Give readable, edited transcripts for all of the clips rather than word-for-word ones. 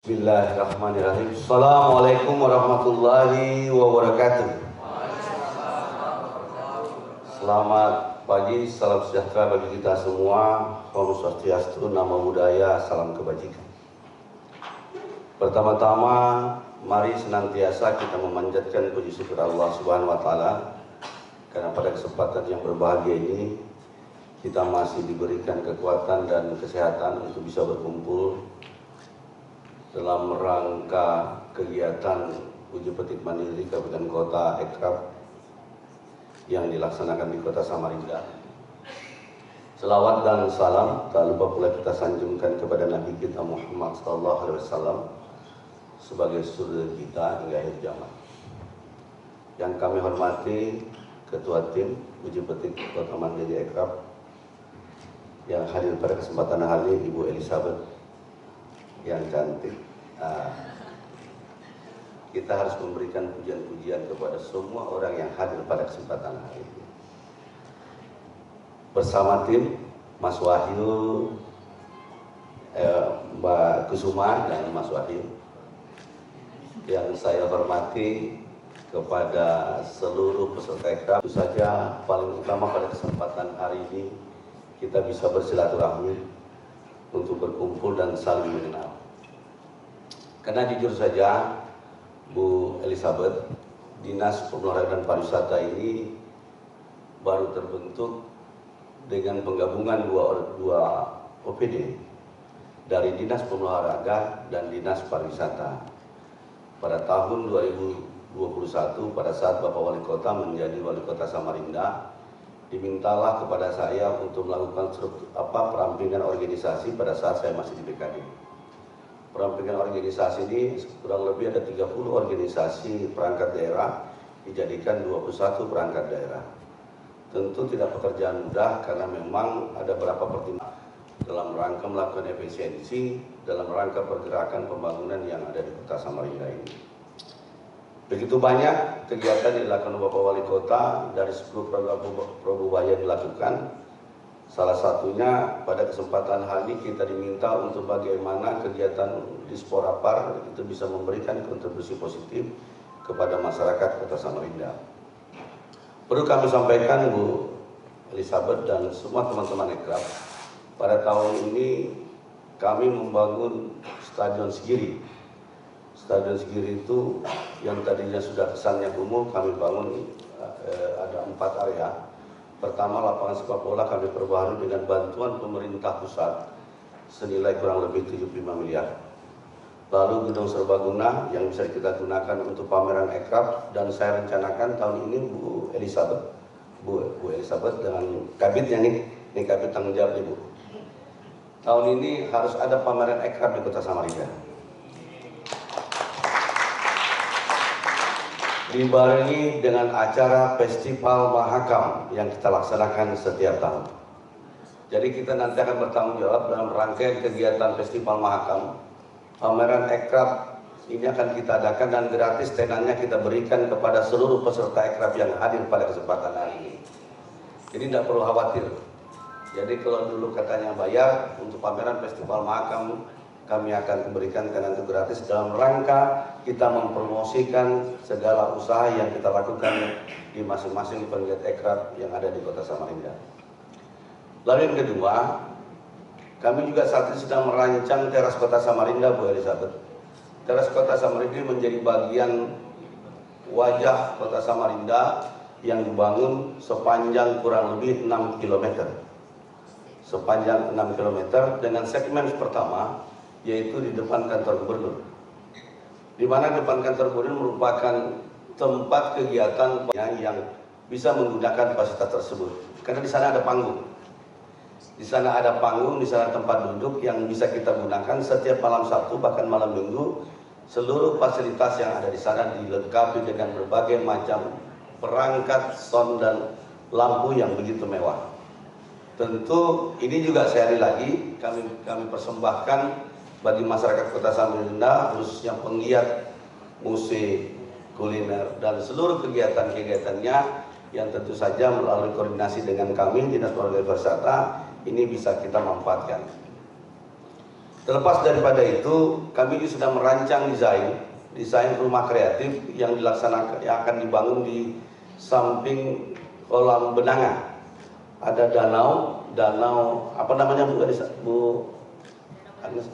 Bismillahirrahmanirrahim. Assalamualaikum warahmatullahi wabarakatuh. Selamat pagi, salam sejahtera bagi kita semua. Om Swastiastu, Namo Buddhaya, salam kebajikan. Pertama-tama, mari senantiasa kita memanjatkan puji syukur Allah Subhanahu wa taala karena pada kesempatan yang berbahagia ini kita masih diberikan kekuatan dan kesehatan untuk bisa berkumpul dalam rangka kegiatan Uji Petik Mandiri Kabupaten Kota Ekrab yang dilaksanakan di Kota Samarinda. Selawat dan salam tak lupa pula kita sanjungkan kepada Nabi kita Muhammad SAW sebagai surga kita hingga akhir zaman. Yang kami hormati Ketua Tim Uji Petik Kota Mandiri Ekrab yang hadir pada kesempatan hari ini, Ibu Elizabeth yang cantik. Kita harus memberikan pujian-pujian kepada semua orang yang hadir pada kesempatan hari ini. Bersama tim Mas Wahyu, Mbak Kusuma dan Mas Wahyu, yang saya hormati, kepada seluruh peserta Ekrab. Itu saja paling utama pada kesempatan hari ini kita bisa bersilaturahmi untuk berkumpul dan saling mengenal. Karena jujur saja, Bu Elizabeth, Dinas Pemuda dan Pariwisata ini baru terbentuk dengan penggabungan dua OPD dari Dinas Pemuda dan Dinas Pariwisata. Pada tahun 2021, pada saat Bapak Wali Kota menjadi Wali Kota Samarinda, dimintalah kepada saya untuk melakukan perampingan organisasi pada saat saya masih di BKD. Perampingan organisasi ini kurang lebih ada 30 organisasi perangkat daerah dijadikan 21 perangkat daerah. Tentu tidak pekerjaan mudah karena memang ada beberapa pertimbangan dalam rangka melakukan efisiensi dalam rangka pergerakan pembangunan yang ada di Kota Samarinda ini. Begitu banyak kegiatan yang dilakukan Bapak Wali Kota dari 10 program Probubaya dilakukan. Salah satunya pada kesempatan hari ini kita diminta untuk bagaimana kegiatan Disporapar itu bisa memberikan kontribusi positif kepada masyarakat Kota Samarinda. Perlu kami sampaikan, Bu Elizabeth dan semua teman-teman Ekrab, pada tahun ini kami membangun Stadion Sigiri. Stadion Sigiri itu yang tadinya sudah kesannya kumuh, kami bangun ada 4 area. Pertama, lapangan sepak bola kami perbaharui dengan bantuan pemerintah pusat senilai kurang lebih 75 miliar. Lalu gedung serbaguna yang bisa kita gunakan untuk pameran Ekrab, dan saya rencanakan tahun ini Bu Elizabeth dengan kabitnya ini kabit tanggung jawab Ibu. Tahun ini harus ada pameran Ekrab di Kota Samarinda. Dibarengi dengan acara Festival Mahakam yang kita laksanakan setiap tahun. Jadi kita nanti akan bertanggung jawab dalam rangkaian kegiatan Festival Mahakam. Pameran Ekrab ini akan kita adakan dan gratis tenannya kita berikan kepada seluruh peserta Ekrab yang hadir pada kesempatan hari ini. Jadi tidak perlu khawatir. Jadi kalau dulu katanya bayar untuk pameran Festival Mahakam, kami akan memberikan tenan itu gratis dalam rangka kita mempromosikan segala usaha yang kita lakukan di masing-masing penggiat Ekrab yang ada di Kota Samarinda. Lalu yang kedua, kami juga saat ini sedang merancang teras Kota Samarinda, Bu Elizabeth. Teras Kota Samarinda menjadi bagian wajah Kota Samarinda yang dibangun sepanjang kurang lebih 6 km. Sepanjang 6 km dengan segmen pertama yaitu di depan kantor gubernur, di mana depan kantor gubernur merupakan tempat kegiatan yang bisa menggunakan fasilitas tersebut. Karena di sana ada panggung, di sana ada panggung, di sana tempat duduk yang bisa kita gunakan setiap malam Sabtu bahkan malam Minggu. Seluruh fasilitas yang ada di sana dilengkapi dengan berbagai macam perangkat sound dan lampu yang begitu mewah. Tentu ini juga sekali lagi kami persembahkan bagi masyarakat Kota Samarinda, khususnya penggiat musik, kuliner, dan seluruh kegiatan-kegiatannya yang tentu saja melalui koordinasi dengan kami Dinas Pemuda dan Pariwisata ini bisa kita manfaatkan. Terlepas daripada itu, kami juga sudah merancang desain rumah kreatif yang dilaksanakan, yang akan dibangun di samping kolam benanga. Ada danau apa namanya Bu Agnes?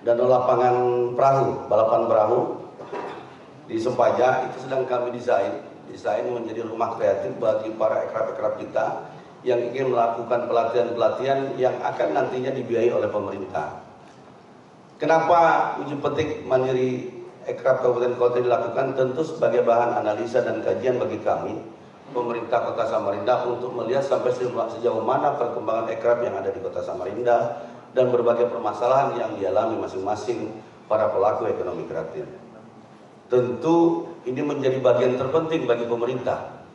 Danau lapangan perahu, balapan perahu di Sempaja. Itu sedang kami desain menjadi rumah kreatif bagi para ekrab-ekrab kita yang ingin melakukan pelatihan-pelatihan yang akan nantinya dibiayai oleh pemerintah. Kenapa uji petik mandiri ekrab kabupaten kota dilakukan? Tentu sebagai bahan analisa dan kajian bagi kami, pemerintah Kota Samarinda, untuk melihat sampai sejauh mana perkembangan ekrab yang ada di Kota Samarinda dan berbagai permasalahan yang dialami masing-masing para pelaku ekonomi kreatif. Tentu ini menjadi bagian terpenting bagi pemerintah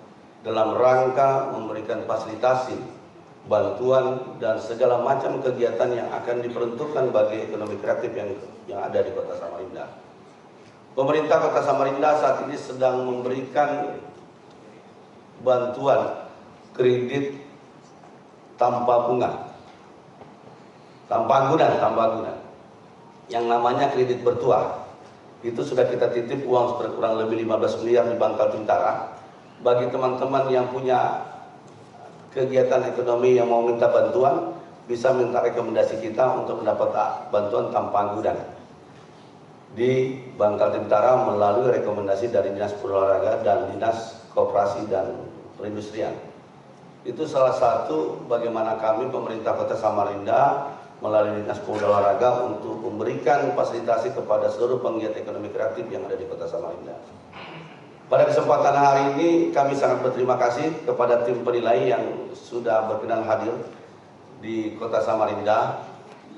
dalam rangka memberikan fasilitasi, bantuan, dan segala macam kegiatan yang akan diperuntukkan bagi ekonomi kreatif yang ada di Kota Samarinda. Pemerintah Kota Samarinda saat ini sedang memberikan bantuan kredit tanpa bunga, tanpa guna, yang namanya kredit bertuah. Itu sudah kita titip uang kurang lebih 15 miliar di Bangkal Bintara bagi teman-teman yang punya kegiatan ekonomi yang mau minta bantuan, bisa minta rekomendasi kita untuk mendapat bantuan tanpa anggunan di Bangkal Bintara melalui rekomendasi dari Dinas Olahraga dan Dinas Koperasi dan Perindustrian. Itu salah satu bagaimana kami pemerintah Kota Samarinda melalui Dinas Olahraga untuk memberikan fasilitasi kepada seluruh penggiat ekonomi kreatif yang ada di Kota Samarinda. Pada kesempatan hari ini kami sangat berterima kasih kepada tim penilai yang sudah berkenan hadir di Kota Samarinda.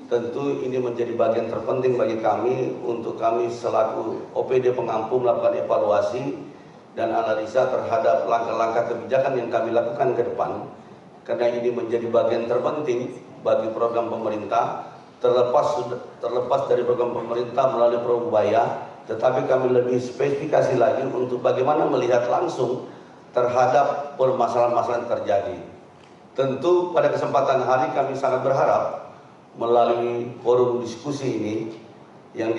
Tentu ini menjadi bagian terpenting bagi kami untuk kami selaku OPD pengampu melakukan evaluasi dan analisa terhadap langkah-langkah kebijakan yang kami lakukan ke depan. Karena ini menjadi bagian terpenting bagi program pemerintah, terlepas dari program pemerintah melalui Probaya, tetapi kami lebih spesifikasi lagi untuk bagaimana melihat langsung terhadap permasalahan-permasalahan yang terjadi. Tentu pada kesempatan hari kami sangat berharap melalui forum diskusi ini yang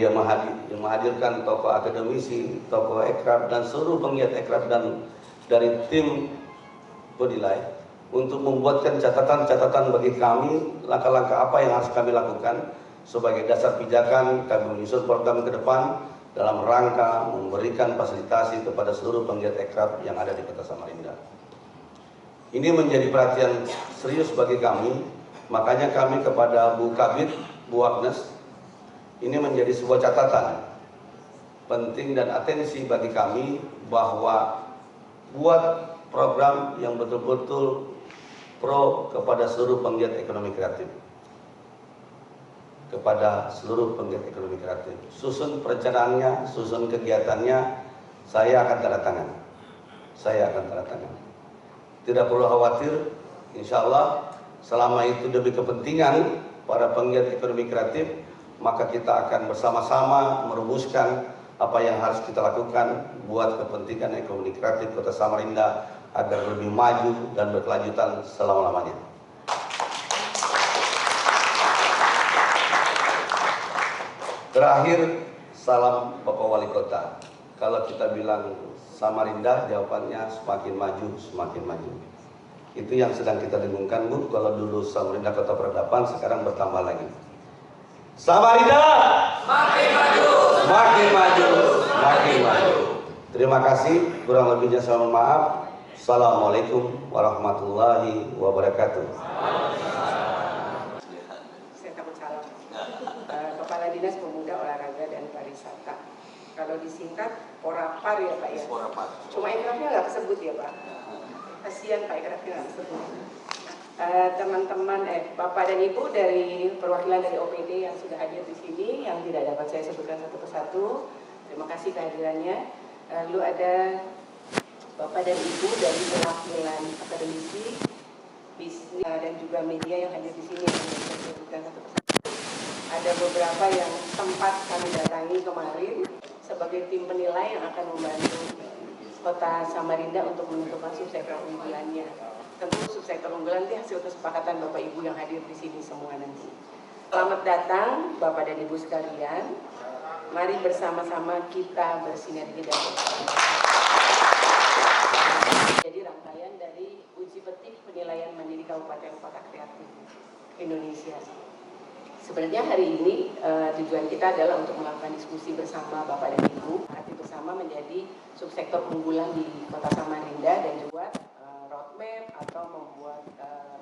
menghadirkan tokoh akademisi, tokoh ekrab, dan seluruh penggiat ekrab dan dari tim penilai untuk membuatkan catatan-catatan bagi kami langkah-langkah apa yang harus kami lakukan sebagai dasar pijakan kami menyusun program ke depan dalam rangka memberikan fasilitasi kepada seluruh penggiat ekrab yang ada di Kota Samarinda. Ini menjadi perhatian serius bagi kami, makanya kami kepada Bu Kabid, Bu Agnes, ini menjadi sebuah catatan penting dan atensi bagi kami bahwa buat program yang betul-betul pro kepada seluruh penggiat ekonomi kreatif. Kepada seluruh penggiat ekonomi kreatif. Susun perencanaannya, susun kegiatannya, saya akan tanda tangan. Tidak perlu khawatir, insya Allah selama itu demi kepentingan para penggiat ekonomi kreatif, maka kita akan bersama-sama merumuskan apa yang harus kita lakukan buat kepentingan ekonomi kreatif Kota Samarinda agar lebih maju dan berkelanjutan selama-lamanya. Terakhir, salam Bapak Wali Kota. Kalau kita bilang Samarinda, jawabannya semakin maju, semakin maju. Itu yang sedang kita dengungkan, Bu. Kalau dulu Samarinda Kota Peradaban, sekarang bertambah lagi. Samarinda makin maju, makin maju, makin maju. Terima kasih. Kurang lebihnya saya mohon maaf. Assalamualaikum warahmatullahi wabarakatuh. Kepala Dinas Pemuda, Olahraga, dan Pariwisata. Kalau disingkat Porapar ya Pak ya? Porapar. Cuma ekrafnya nggak kesebut ya Pak? Kasihan Pak, ekrafnya nggak kesebut. Teman-teman, Bapak dan Ibu dari perwakilan dari OPD yang sudah hadir di sini, yang tidak dapat saya sebutkan satu persatu, terima kasih kehadirannya. Lalu ada Bapak dan Ibu dari perwakilan akademisi, bisnis, dan juga media yang hadir di sini, yang saya sebutkan satu persatu. Ada beberapa yang sempat kami datangi kemarin sebagai tim penilai yang akan membantu Kota Samarinda untuk menentukan subsektor unggulannya. Tentu subsektor unggulan itu hasil kesepakatan Bapak Ibu yang hadir di sini semua nanti. Selamat datang Bapak dan Ibu sekalian. Mari bersama-sama kita bersinergi dan bersama. Jadi rangkaian dari uji petik penilaian mandiri Kabupaten Kota Kreatif Indonesia. Sebenarnya hari ini tujuan kita adalah untuk melakukan diskusi bersama Bapak dan Ibu. Arti bersama menjadi subsektor unggulan di Kota Samarinda dan juga roadmap atau membuat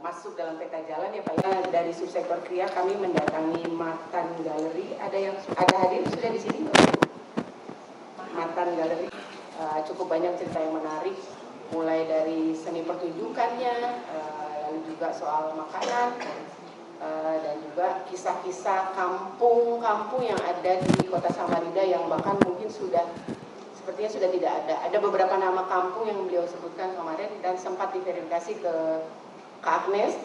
masuk dalam peta jalan ya Pak. Dari subsektor Kria kami mendatangi Matan Galeri. Ada hadir sudah di sini Bapak? Matan Galeri cukup banyak cerita yang menarik, mulai dari seni pertunjukannya, lalu juga soal makanan. Dan juga kisah-kisah kampung-kampung yang ada di Kota Samarinda yang bahkan mungkin sepertinya sudah tidak ada. Ada beberapa nama kampung yang beliau sebutkan kemarin dan sempat diverifikasi ke Kak Agnes.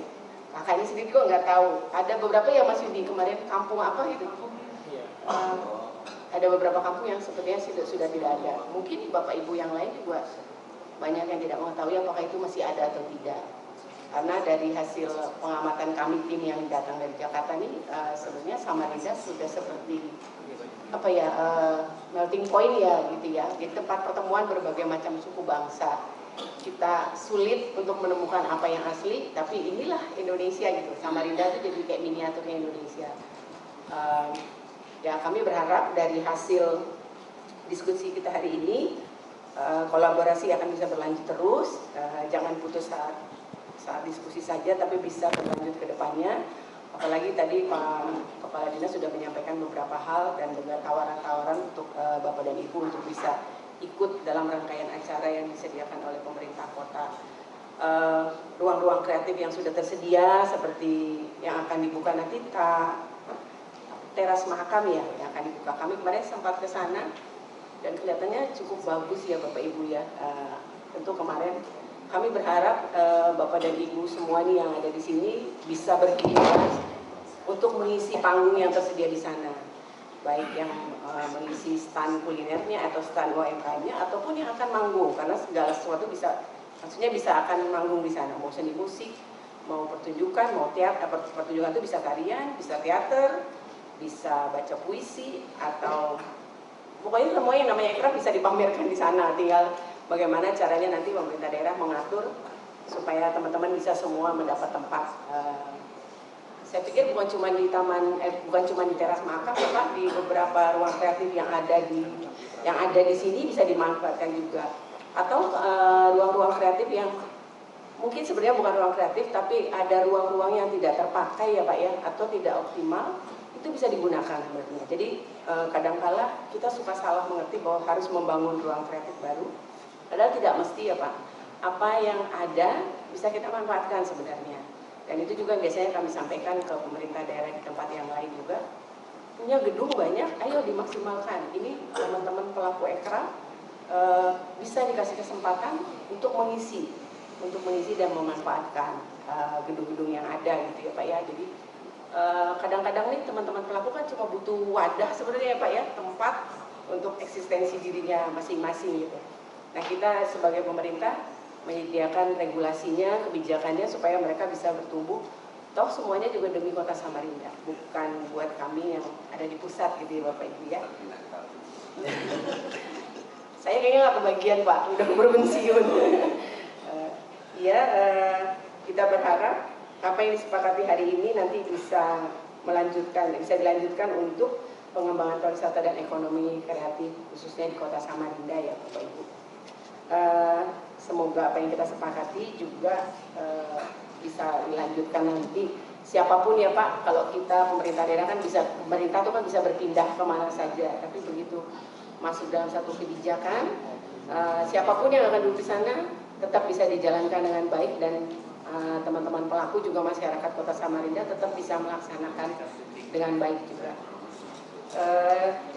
Kakak ini sendiri kok nggak tahu. Ada beberapa yang masih di kemarin kampung apa gitu. Ada beberapa kampung yang sepertinya sudah tidak ada. Mungkin Bapak Ibu yang lain juga banyak yang tidak mengetahui apakah itu masih ada atau tidak. Karena dari hasil pengamatan kami tim yang datang dari Jakarta ini sebenarnya Samarinda sudah seperti melting point ya gitu ya, di tempat pertemuan berbagai macam suku bangsa. Kita sulit untuk menemukan apa yang asli, tapi inilah Indonesia gitu. Samarinda itu jadi kayak miniaturnya Indonesia. Ya kami berharap dari hasil diskusi kita hari ini kolaborasi akan bisa berlanjut terus, jangan putus saat diskusi saja, tapi bisa berlanjut ke depannya. Apalagi tadi Pak Kepala Dinas sudah menyampaikan beberapa hal dan juga tawaran-tawaran untuk Bapak dan Ibu untuk bisa ikut dalam rangkaian acara yang disediakan oleh pemerintah kota. Ruang-ruang kreatif yang sudah tersedia seperti yang akan dibuka nanti teras Mahakam ya, yang akan dibuka. Kami kemarin sempat ke sana dan kelihatannya cukup bagus ya Bapak Ibu ya. Tentu kemarin kami berharap Bapak dan Ibu semua nih yang ada di sini bisa berkeinginan untuk mengisi panggung yang tersedia di sana, baik yang mengisi stand kulinernya atau stand UMKM-nya ataupun yang akan manggung, karena segala sesuatu maksudnya bisa akan manggung di sana, mau seni musik, mau pertunjukan, mau teater. Pertunjukan itu bisa tarian, bisa teater, bisa baca puisi, atau pokoknya semua yang namanya ikraf bisa dipamerkan di sana. Tinggal bagaimana caranya nanti pemerintah daerah mengatur supaya teman-teman bisa semua mendapat tempat. Saya pikir bukan cuma di teras Mahakam, Pak, di beberapa ruang kreatif yang ada di sini bisa dimanfaatkan juga. Atau ruang-ruang kreatif yang mungkin sebenarnya bukan ruang kreatif, tapi ada ruang-ruang yang tidak terpakai ya Pak ya, atau tidak optimal, itu bisa digunakan sebenarnya. Jadi kadangkala kita suka salah mengerti bahwa harus membangun ruang kreatif baru. Padahal tidak mesti ya Pak, apa yang ada bisa kita manfaatkan sebenarnya. Dan itu juga biasanya kami sampaikan ke pemerintah daerah di tempat yang lain juga. Punya gedung banyak, ayo dimaksimalkan. Ini teman-teman pelaku ekraf bisa dikasih kesempatan untuk mengisi dan memanfaatkan gedung-gedung yang ada gitu ya Pak ya. Jadi kadang-kadang nih teman-teman pelaku kan cuma butuh wadah sebenarnya ya Pak ya, tempat untuk eksistensi dirinya masing-masing gitu. Nah kita sebagai pemerintah menyediakan regulasinya, kebijakannya supaya mereka bisa bertumbuh. Toh semuanya juga demi Kota Samarinda, bukan buat kami yang ada di pusat gitu ya Bapak Ibu ya. Saya kayaknya nggak kebagian Pak, udah berpensiun. Kita berharap apa yang disepakati hari ini nanti bisa dilanjutkan untuk pengembangan pariwisata dan ekonomi kreatif khususnya di Kota Samarinda ya Bapak Ibu. Semoga apa yang kita sepakati juga bisa dilanjutkan nanti. Siapapun ya Pak, kalau kita pemerintah daerah kan pemerintah itu kan bisa berpindah kemana saja, tapi begitu masuk dalam satu kebijakan, siapapun yang akan duduk di sana tetap bisa dijalankan dengan baik dan teman-teman pelaku juga masyarakat Kota Samarinda tetap bisa melaksanakan dengan baik juga.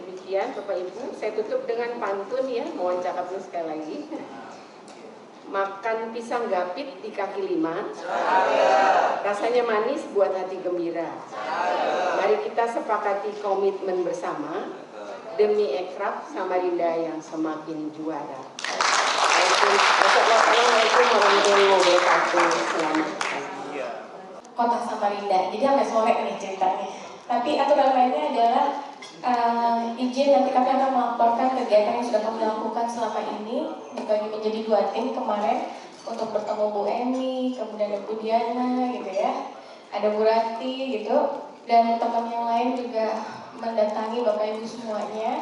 Demikian Bapak Ibu, saya tutup dengan pantun ya, mohon cakapnya sekali lagi. Makan pisang gapit di kaki lima, rasanya manis buat hati gembira. Mari kita sepakati komitmen bersama demi ekraf Samarinda yang semakin juara. Wassalamualaikum warahmatullahi wabarakatuh. Selamat. Kota Samarinda, jadi sampai sore nih ceritanya. Tapi aturan mainnya adalah izin nanti kami akan melaporkan kegiatan yang sudah kami lakukan selama ini dibagi menjadi 2 tim kemarin untuk bertemu Bu Eni, kemudian ada Bu Diana gitu ya, ada Bu Rati gitu, dan teman yang lain juga mendatangi Bapak Ibu semuanya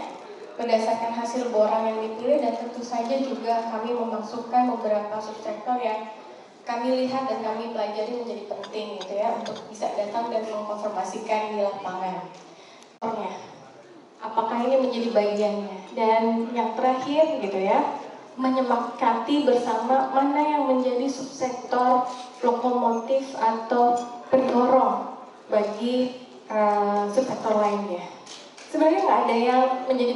berdasarkan hasil borang yang dipilih, dan tentu saja juga kami memasukkan beberapa subsektor yang kami lihat dan kami pelajari menjadi penting gitu ya untuk bisa datang dan mengkonfirmasikan di lapangan. Apakah ini menjadi bagiannya? Dan yang terakhir gitu ya, menyepakati bersama mana yang menjadi subsektor lokomotif atau pendorong bagi subsektor lainnya. Sebenarnya nggak ada yang menjadi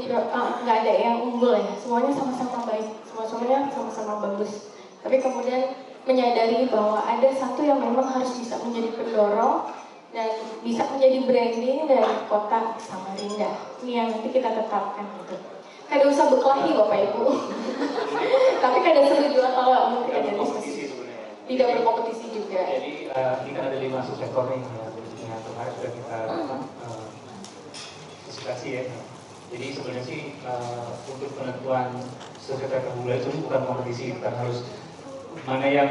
nggak ada yang unggul ya, semuanya sama-sama baik, semuanya sama-sama bagus. Tapi kemudian menyadari bahwa ada satu yang memang harus bisa menjadi pendorong dan bisa menjadi branding dari kota Samarinda. Ini yang nanti kita tetapkan gitu. Kada usah berkelahi Bapak Ibu. Tapi kada setuju atau mungkin ada diskusi. Tidak berkompetisi juga. Jadi kita ada 5 subsektor nih yang kemarin sudah kita diskusi ya. Jadi sebenarnya sih untuk penentuan subsektor unggulan itu bukan kompetisi, bukan harus mana yang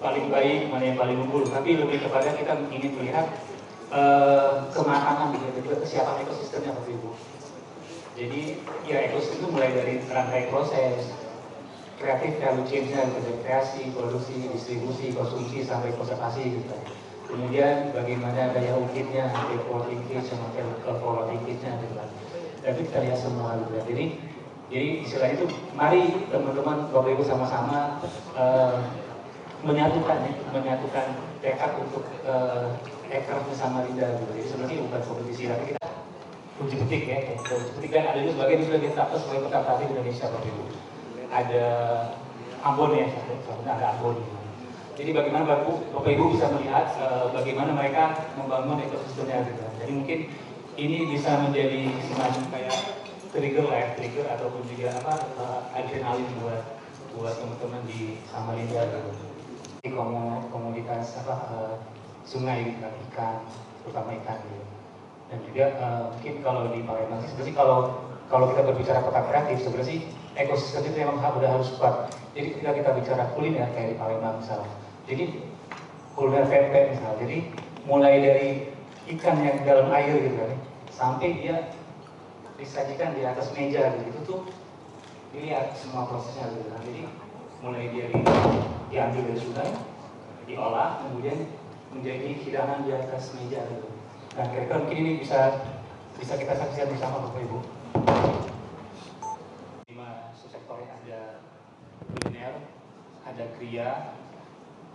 paling baik, mana yang paling unggul, tapi lebih kepada kita ingin melihat kematangan gitu, kesiapan ekosistemnya Bapak Ibu. Jadi ya ekosistem itu mulai dari rangkai proses, kreatif value chain-nya dari kreasi, produksi, distribusi, konsumsi sampai konservasi gitu. Kemudian bagaimana daya ungkitnya, backward linkage sama forward linkage-nya gitu kan. Tapi kita lihat semua gitu ya. Jadi istilah itu, mari teman-teman Bapak Ibu sama-sama menyatukan tekad untuk ekrafnya Samarinda gitu. Jadi sebenarnya bukan kompetisi, tapi kita uji petik ya. Uji petik kan ada juga sebagian sudah ditetapkan sebagai kota kreatif Indonesia Bapak Ibu. Ada Ambon ya, ada Ambon. Jadi bagaimana Bapak Ibu bisa melihat bagaimana mereka membangun ekosistemnya gitu. Jadi mungkin ini bisa menjadi semacam kayak trigger ataupun juga adrenalin buat teman-teman di Samarinda gitu. Di komoditas sungai gitu, ikan, terutama ikan gitu. Dan juga mungkin kalau di Palembang sih sebenarnya kalau kita berbicara kota kreatif sebenarnya sih ekosistem itu memang udah harus kuat. Jadi ketika kita bicara kuliner kayak di Palembang misalnya, jadi kuliner pempek misalnya, jadi mulai dari ikan yang dalam air gitu kan, sampai dia disajikan di atas meja gitu, itu tuh dilihat semua prosesnya gitu kan. Jadi mulai dari diambil dari sungai, diolah, kemudian menjadi hidangan di atas meja gitu. Nah, kira-kira mungkin ini bisa kita saksikan bersama Bapak Ibu. 5 subsektor, ada kuliner, ada kriya,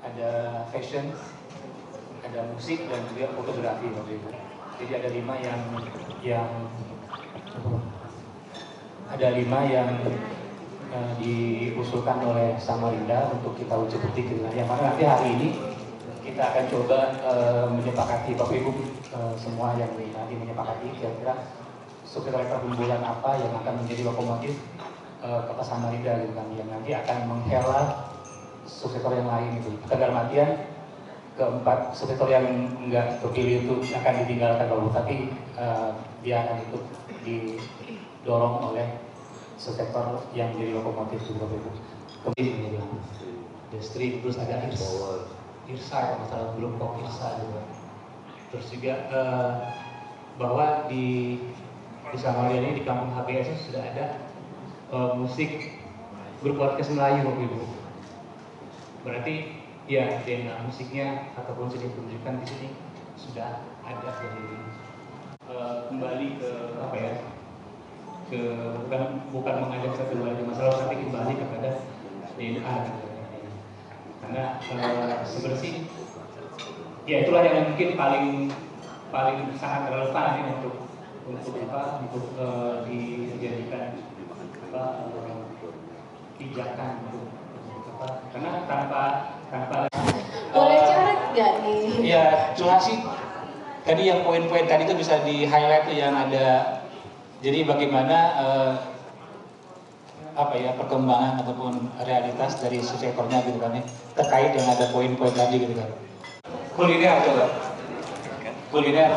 ada fashion, ada musik, dan juga fotografi Bapak Ibu. Jadi ada 5 yang diusulkan oleh Samarinda untuk kita uji petik gitu. Yang mana nanti hari ini kita akan coba menyepakati Bapak Ibu semua yang nanti menyepakati kira-kira subsektor unggulan apa yang akan menjadi lokomotif kota Samarinda gitu kan, yang nanti akan menghela subsektor yang lain gitu. Dalam artian keempat subsektor yang enggak terpilih itu akan ditinggalkan dulu, tapi dia akan ikut didorong oleh subsektor yang menjadi lokomotif itu Bapak Ibu. Kemudian industri, terus ada IRSA, masalah belum kok IRSA juga. Terus juga bahwa di Samarinda ini di kampung HBS itu sudah ada musik grup orkes Melayu Bapak Ibu. Berarti ya DNA musiknya ataupun seni pertunjukan di sini sudah ada. Jadi kembali ke apa ya? Bukan mengajak kita kembali ke masalah, tapi kembali kepada DNA. Karena sebenarnya ya itulah yang mungkin paling sangat relevan ya untuk dijadikan pijakan untuk karena tanpa boleh coret nggak nih? Ya cuma sih tadi yang poin-poin tadi itu bisa di highlight yang ada. Jadi bagaimana perkembangan ataupun realitas dari subsektornya gitu kan ya, terkait dengan ada poin-poin tadi gitu kan. Kuliner coba. Kuliner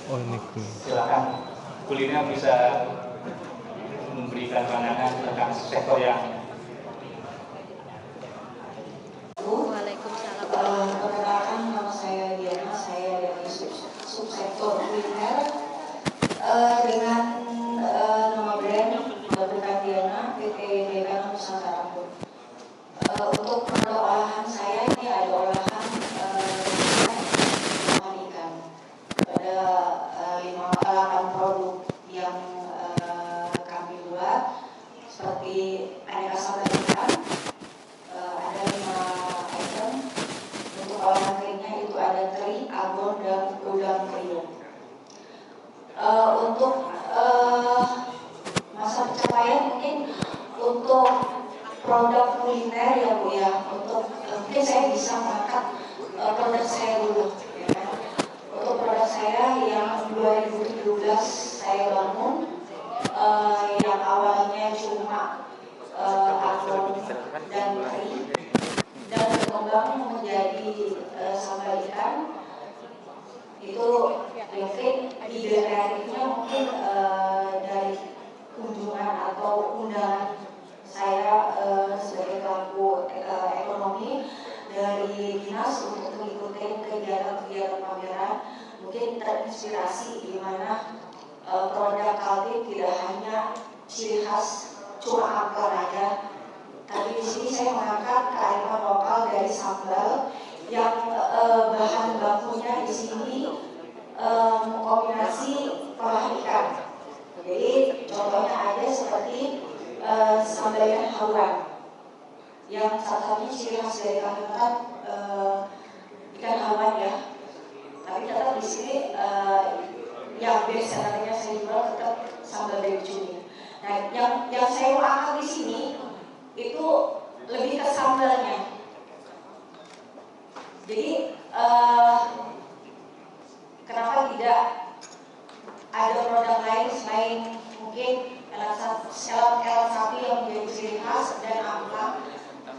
Oh ini Silakan kuliner bisa memberikan pandangan tentang sektor yang Waalaikumsalam. Perkenalkan, nama saya Diana, saya dari subsektor kuliner dengan nama brand Bukan Diana PT Dekana Nusantara. Untuk produk olahan saya ini ada olahan ikan. Ada 8 produk yang kami buat seperti aneka sambal ikan. Ada 5 item. Untuk olahan keringnya itu ada teri, abon, dan udang kriuk. Untuk masa pencapaian mungkin untuk produk kuliner ya Bu ya, untuk mungkin saya bisa mengangkat produk saya dulu ya kan. Untuk produk saya yang 2017 saya bangun, yang awalnya cuma abon dan teri, dan berkembang menjadi sambal ikan. Itu mungkin ide kreatifnya mungkin dari kunjungan atau undangan saya sebagai pelaku ekonomi dari dinas untuk mengikuti kegiatan-kegiatan pameran. Mungkin terinspirasi di mana produk Kaltim tidak hanya ciri khas cuma angker aja, tapi di sini saya mengangkat kearifan lokal dari sambal yang bahan bakunya di sini mengkombinasi olahan ikan. Jadi contohnya ada seperti sambal ikan hawan, yang salah satunya ciri khas dari Kalimantan ikan hawan ya. Tapi tetap di sini yang base sebenarnya saya jual tetap sambal dari cumi. Nah, yang saya mau angkat di sini itu lebih ke sambalnya. Jadi kenapa tidak ada produk lain selain mungkin elat sapi yang menjadi ciri khas dan amplang,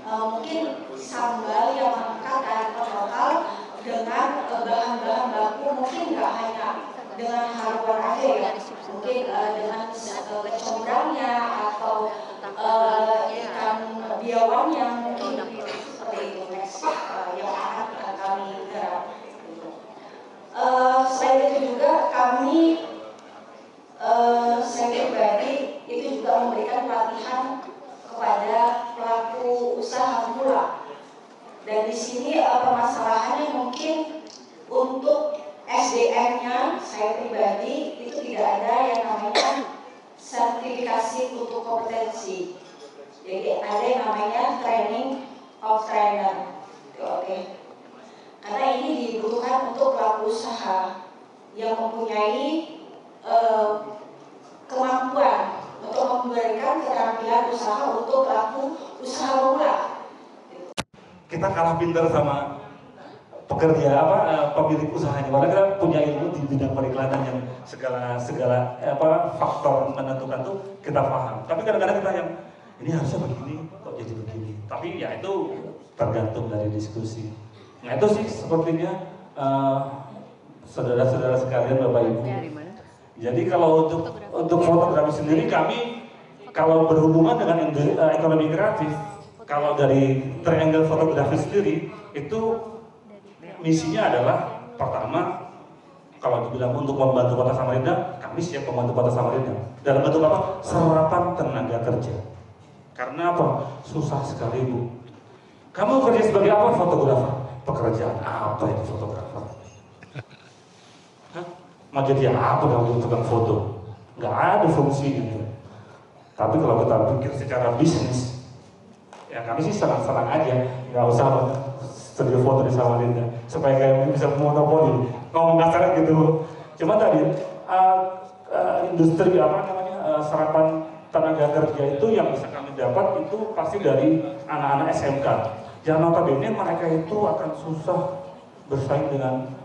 mungkin sambal yang mengangkat kearifan lokal dengan bahan-bahan baku, mungkin nggak hanya dengan haluan aja ya, mungkin dengan kecombrangnya atau ikan biawannya mungkin seperti itu yang akan kami garap. Selain itu juga kami saya pribadi itu juga memberikan pelatihan kepada pelaku usaha pemula. Dan di sini permasalahannya mungkin untuk SDM-nya saya pribadi itu tidak ada yang namanya sertifikasi untuk kompetensi. Jadi ada yang namanya training of trainer. Oke. Karena ini dibutuhkan untuk pelaku usaha yang mempunyai kemampuan untuk memberikan keterampilan usaha untuk pelaku usaha pemula. Kita kalah pintar sama pekerja pemilik usahanya, padahal kita punya ilmu di bidang periklanan yang segala faktor menentukan tuh kita paham. Tapi kadang-kadang kita yang ini harusnya begini, kok jadi begini. Tapi ya itu tergantung dari diskusi. Nah itu sih sepertinya saudara-saudara sekalian, Bapak Ibu. Jadi kalau untuk fotografi sendiri kami kalau berhubungan dengan ekonomi kreatif, kalau dari Triangle Fotografi sendiri itu misinya adalah pertama, kalau dibilang untuk membantu Kota Samarinda, kami siap membantu Kota Samarinda. Dalam bentuk apa? Serapan tenaga kerja. Karena apa? Susah sekali Bu. Kamu kerja sebagai apa? Fotografer. Pekerjaan apa itu fotografer? Hah? Mau jadi apa kamu tukang foto? Nggak ada fungsinya. Tapi kalau kita pikir secara bisnis, ya kami sih senang-senang aja, nggak usah studio foto di Samarinda supaya kayak bisa monopoli, ngomong kasar gitu. Cuma tadi industri serapan tenaga kerja itu yang bisa kami dapat itu pasti dari anak-anak SMK. Yang notabene mereka itu akan susah bersaing dengan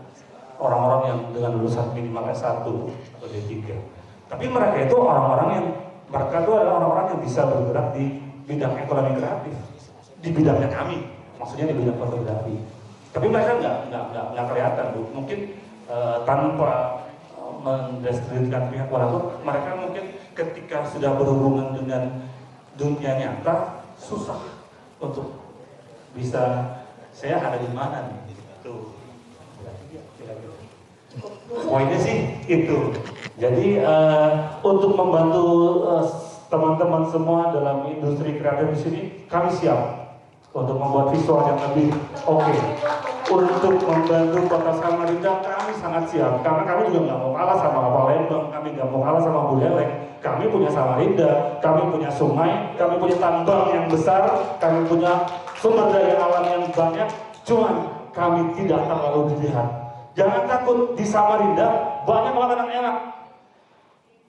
orang-orang yang dengan lulusan minimal S1 atau D3. Tapi mereka itu orang-orang yang mereka itu adalah orang-orang yang bisa bergerak di bidang ekonomi kreatif, di bidangnya kami, maksudnya di bidang fotografi. Tapi mereka nggak kelihatan Bu. Mungkin tanpa mendeskripsikan pihak operator, mereka mungkin ketika sudah berhubungan dengan dunia nyata susah untuk bisa saya ada di mana nih. Tuh. Poinnya sih itu. Jadi untuk membantu teman-teman semua dalam industri kreatif di sini, kami siap untuk membuat visual yang lebih oke. Untuk membantu Kota Samarinda, kami sangat siap. Karena kami juga nggak mau kalah sama Palembang, kami nggak mau kalah sama Buleleng. Kami punya Samarinda, kami punya sungai, kami punya tambang yang besar, kami punya sumber daya alam yang banyak. Cuman kami tidak terlalu dilihat. Jangan takut, di Samarinda banyak makanan enak.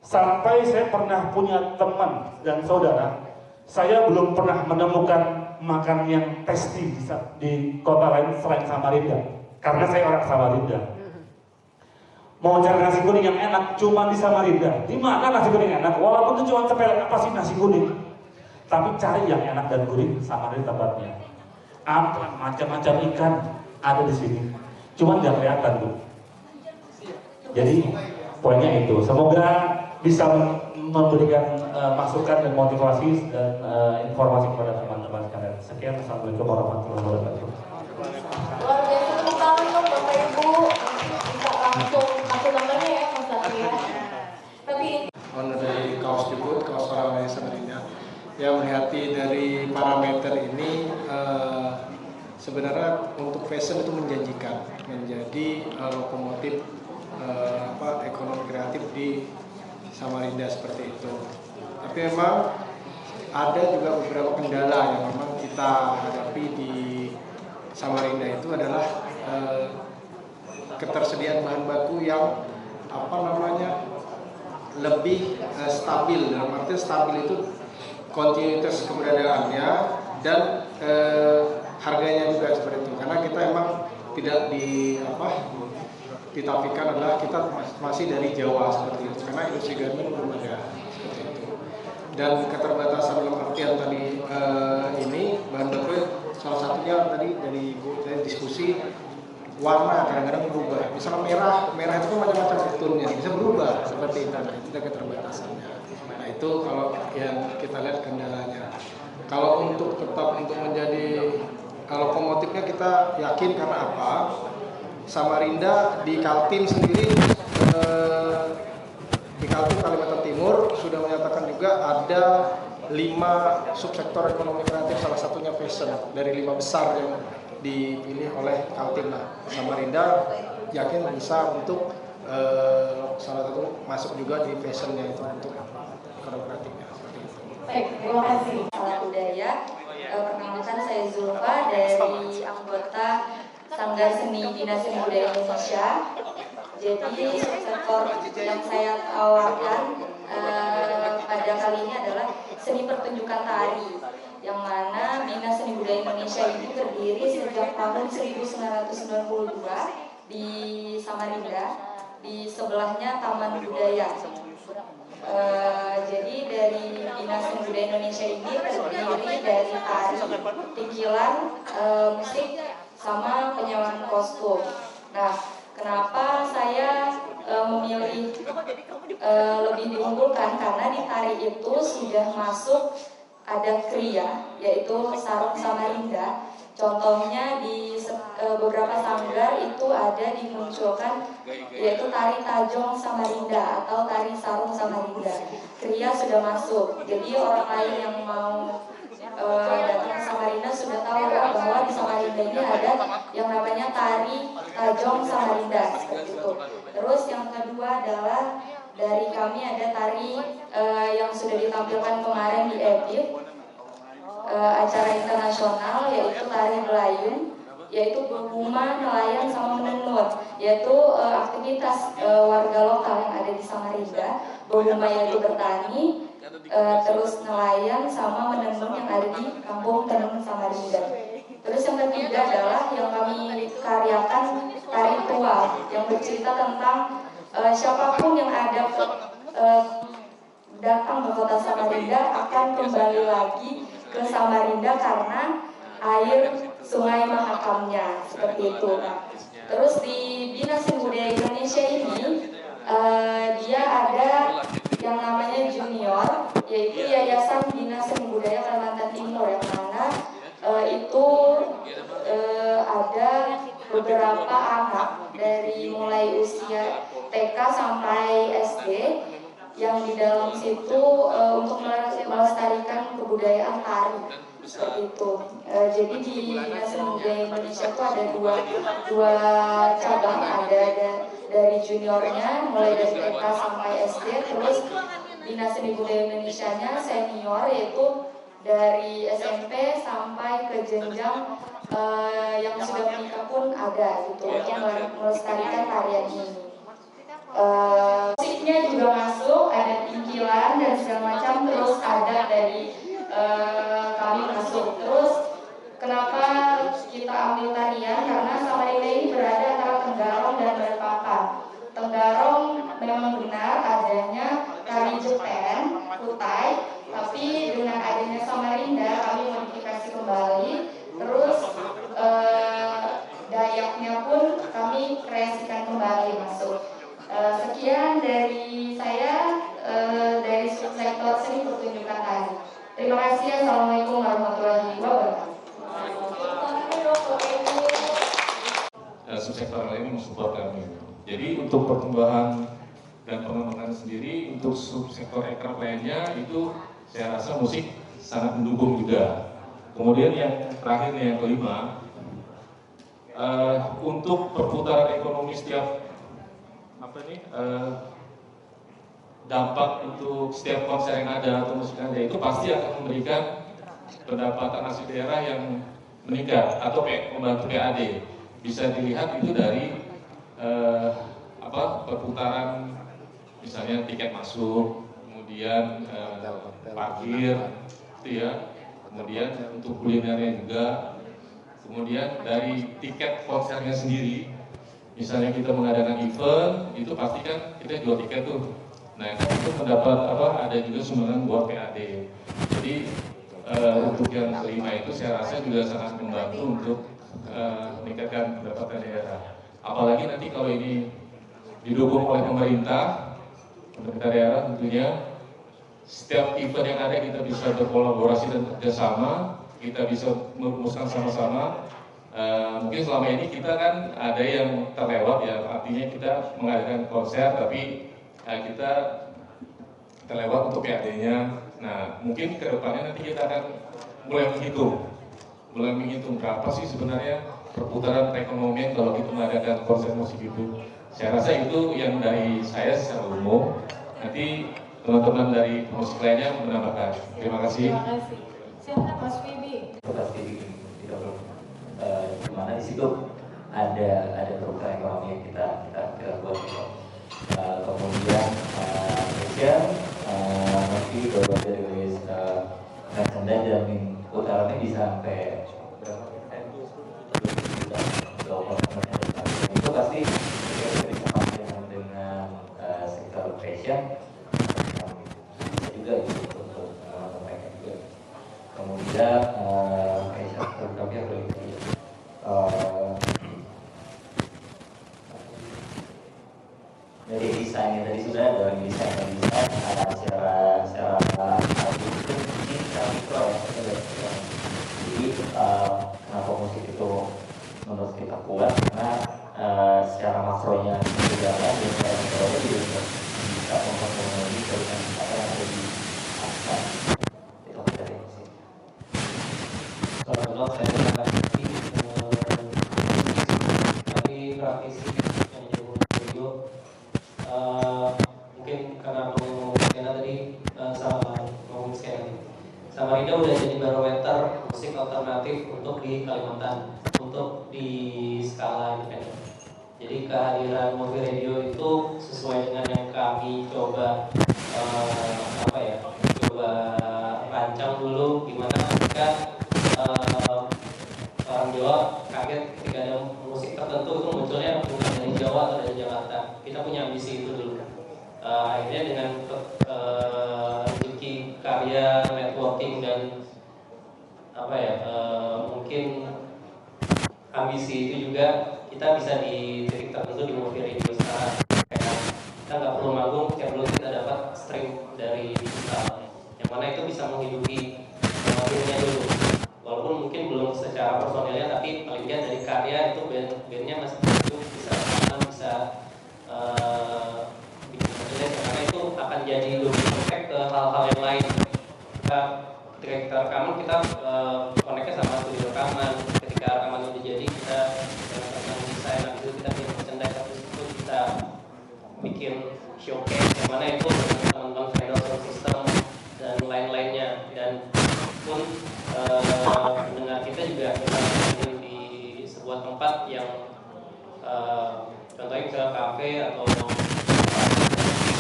Sampai saya pernah punya teman dan saudara, saya belum pernah menemukan makan yang tasty di kota lain selain Samarinda. Karena saya orang Samarinda. Mau cari nasi kuning yang enak cuma di Samarinda. Di mana nasi kuning enak? Walaupun itu cuma sepele, apa sih nasi kuning? Tapi cari yang enak dan gurih, Samarinda tempatnya. Macam-macam ikan ada di sini. Cuma nggak kelihatan tuh. Jadi poinnya itu. Semoga bisa memberikan masukan dan motivasi dan informasi kepada teman-teman sekalian. Sekian, assalamualaikum warahmatullahi wabarakatuh. Luar biasa, tepuk tangan dong Bapak Ibu. Bisa langsung aku namanya ya Mas Satria. Tapi owner dari kaos jebut, kaos orang Samarinda. Ya, melihat dari parameter ini sebenarnya untuk fashion itu menjanjikan menjadi lokomotif ekonomi kreatif di Samarinda seperti itu. Tapi memang ada juga beberapa kendala yang memang kita hadapi di Samarinda itu adalah ketersediaan bahan baku yang lebih stabil. Dalam arti stabil itu kontinuitas keberadaannya dan harganya juga seperti itu. Karena kita emang tidak ditafikan adalah kita masih dari Jawa seperti itu, karena industri garmen belum ada seperti itu. Dan keterbatasan dalam artian tadi ini bahan baku salah satunya tadi dari diskusi warna kadang-kadang berubah. Misalnya merah itu kan macam-macam fiturnya bisa berubah seperti itu. Nah, itu keterbatasannya. Nah, itu kalau yang kita lihat kendalanya. Kalau untuk tetap untuk menjadi lokomotifnya kita yakin karena apa? Samarinda di Kaltim sendiri, di Kaltim Kalimantan Timur sudah menyatakan juga ada 5 subsektor ekonomi kreatif, salah satunya fashion dari 5 besar yang dipilih oleh Kaltim. Nah, Samarinda yakin bisa untuk salah satu masuk juga di fashionnya itu untuk ekonomi kreatifnya. baik, terima kasih. Salah budaya. Perkenalkan saya Zulfa dari anggota Sanggar Seni Dinas Seni Budaya Indonesia. Jadi sektor yang saya tawarkan pada kali ini adalah seni pertunjukan tari, yang mana Dinas Seni Budaya Indonesia ini berdiri sejak tahun 1992 di Samarinda, di sebelahnya Taman Budaya. Jadi dari Dinas Seni Budaya Indonesia ini terdiri dari tari, tikilan, musik, sama penyewaan kostum. Nah, kenapa saya memilih lebih diunggulkan? Karena di tari itu sudah masuk ada kriya, yaitu sarung Samarinda. Contohnya di beberapa sanggar itu ada dimunculkan yaitu tari tajong Samarinda atau tari sarung Samarinda. Kriya sudah masuk, jadi orang lain yang mau datang ke Samarinda sudah tahu bahwa di Samarinda ini ada yang namanya tari tajong Samarinda seperti itu. Terus yang kedua adalah dari kami ada tari yang sudah ditampilkan kemarin di EBIT, acara internasional, yaitu tari Belayun, yaitu berguma, nelayan, sama menenun, yaitu aktivitas warga lokal yang ada di Samarinda. Berguma yaitu bertani, terus nelayan sama menenun yang ada di kampung tenun Samarinda. Terus yang ketiga adalah yang kami karyakan tari tua, yang bercerita tentang siapapun yang ada datang ke kota Samarinda akan kembali lagi ke Samarinda karena air sungai Mahakamnya, seperti itu. Terus di Dinas Seni Budaya Indonesia ini Dia ada yang namanya Junior, yaitu Yayasan Bina Seni Budaya Kalimantan Timur, yang mana itu ada beberapa anak dari mulai usia TK sampai SD yang di dalam situ untuk melestarikan kebudayaan tari seperti itu. Jadi di Dinas Seni Budaya Indonesia itu ada dua cabang, ada dari juniornya mulai dari TK sampai SD, terus Dinas Seni Budaya Indonesia-nya senior, yaitu dari SMP sampai ke jenjang yang sudah menikah pun ada gitu untuk melestarikan tarian ini. Musiknya juga masuk, ada pinggilan dan segala macam, terus ada dari kami masuk. Terus kenapa kita ambil tarian? Karena Samarinda ini berada antara Tenggarong dan Balikpapan. Tenggarong memang benar adanya tari Jepen, Kutai, tapi dengan adanya Samarinda kami modifikasi kembali. Terus Dayaknya pun kami kreasikan kembali masuk. Sekian dari saya dari subsektor seni pertunjukan tari. Terima kasih. Assalamualaikum warahmatullahi wabarakatuh. Subsektor lain mensupport kami. Jadi untuk pertumbuhan dan pengembangan sendiri untuk subsektor ekraf lainnya itu saya rasa musik sangat mendukung juga. Kemudian yang terakhir yang kelima, untuk perputaran ekonomi setiap dampak untuk setiap konser yang ada atau musik yang ada itu pasti akan memberikan pendapatan asli daerah yang meningkat atau membantu PAD. Bisa dilihat itu dari perputaran misalnya tiket masuk, kemudian parkir, itu ya. Kemudian untuk kulinernya juga, kemudian dari tiket konsernya sendiri, misalnya kita mengadakan event, itu pasti kan kita jual tiket tuh. Nah itu mendapat ada juga sumbangan buat PAD. Jadi untuk yang kelima itu saya rasa juga sangat membantu untuk meningkatkan pendapatan daerah. Apalagi nanti kalau ini didukung oleh pemerintah daerah tentunya. Setiap event yang ada kita bisa berkolaborasi dan kerjasama, kita bisa merumuskan sama-sama. Mungkin selama ini kita kan ada yang terlewat ya, artinya kita mengadakan konser tapi kita terlewat untuk PAD-nya. Nah mungkin ke depannya nanti kita akan mulai menghitung berapa sih sebenarnya perputaran perekonomian kalau kita mengadakan konser musik itu. Saya rasa itu yang dari saya secara umum. Nanti teman-teman dari musik lainnya menambahkan. Terima kasih. Terima kasih. Silakan Mas Wibi. Pasti di mana di situ ada perputaran ekonomi yang kita buat. Kemudian fashion nanti beberapa dari merchandise dan putarannya bisa sampai berapa persen? Itu pasti bisa dengan sektor fashion. Juga gitu untuk mereka juga. Kemudian programnya dari desainnya tadi sudah ada desain secara itu ini secara mikro ya. Jadi kenapa musik itu menurut kita kuat karena secara makronya juga ada dan secara mikronya juga bisa mempengaruhi dengan apa yang ada di atas. Itu dari musik. Kalau saya terima kasih dari praktisi yang jauh video. Mungkin karena tadi ngomong sekali. Samarinda udah jadi barometer musik alternatif untuk di Kalimantan, untuk di skala independen. Jadi kehadiran Movie Radio itu sesuai dengan yang kami coba coba rancang dulu, gimana ketika orang Jawa kaget ketika ada musik tertentu itu munculnya bukan dari Jawa atau dari Jakarta. Kita punya ambisi itu dulu. Akhirnya dengan rezeki karya, networking dan mungkin ambisi itu juga kita bisa di titik tertentu di Movie Radio sekarang. Kita terjadi domino effect ke hal-hal yang lain. Ketika kita rekaman, kita connect-nya sama studio rekaman. Ketika rekaman udah jadi, kita dengan teman desain, itu kita bikin merchandise, habis itu kita bikin showcase yang mana itu dengan teman-teman vendor sound system dan lain-lainnya. Dan pun pendengar kita juga kita bikin di sebuah tempat yang contohnya ke kafe atau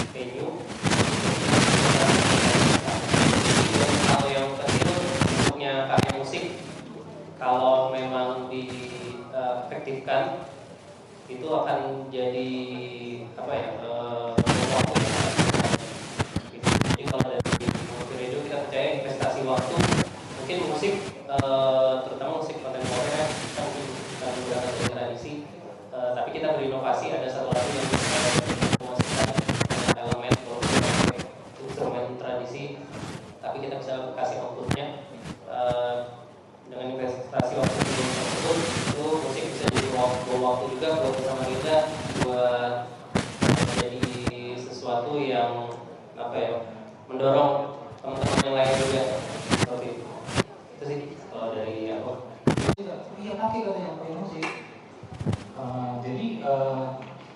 venue. Hal yang kecil punya karya musik, kalau memang diefektifkan itu akan jadi apa ya, jadi kalau dari radio kita percaya investasi waktu, mungkin musik terutama musik kontemporer kita mungkin bukan menggunakan tradisi, tapi kita berinovasi, ada satu lagu yang memasukkan elemen instrumen tradisi, tapi kita bisa kasih outputnya dengan investasi waktu tersebut, itu musik bisa jadi waktu juga buat Samarinda, buat menjadi sesuatu yang apa ya, mendorong teman-teman yang lain juga. Seperti itu sih kalau dari aku. Iya, kaki katanya yang musik. Jadi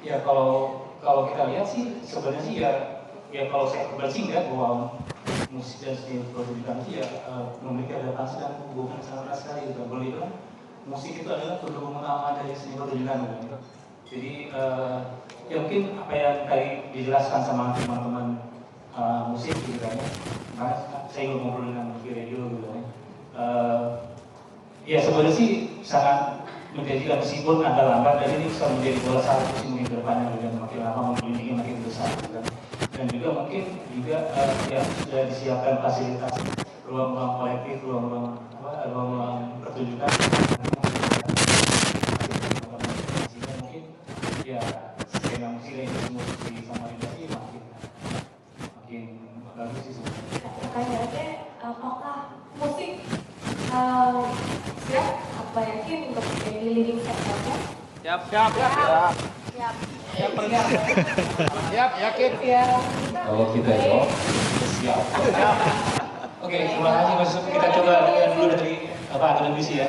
ya kalau kita lihat sih sebenarnya sih ya kalau saya kembali sih enggak bahwa musik dan seni pertunjukan itu ya memiliki adaptasi dan hubungan sangat erat sekali gitu. Boleh bilang musik itu adalah pendukung utama dari seni pertunjukan gitu. Jadi ya mungkin apa yang tadi dijelaskan sama teman-teman musik gitu kan ya. Nah, saya juga ngobrol dengan di radio gitu kan. Ya sebenarnya sih sangat menjadikan meskipun agak lambat, dan ini bisa menjadi bola salju mungkin ke depannya dengan makin lama memiliki makin besar kan. Dan juga mungkin juga ya sudah disiapkan fasilitas ruang-ruang kolektif, ruang-ruang pertunjukan, sehingga mungkin ya skena musik ini di Samarinda sih makin bagus sih sebenarnya. Pertanyaannya, apakah musik siap apa yakin untuk jadi leading sectornya? Siap. Siap, yakin. Ya. Kalau kita jawab siap. Oke, terima kasih Mas. Kita coba dengar dulu dari akademisi ya.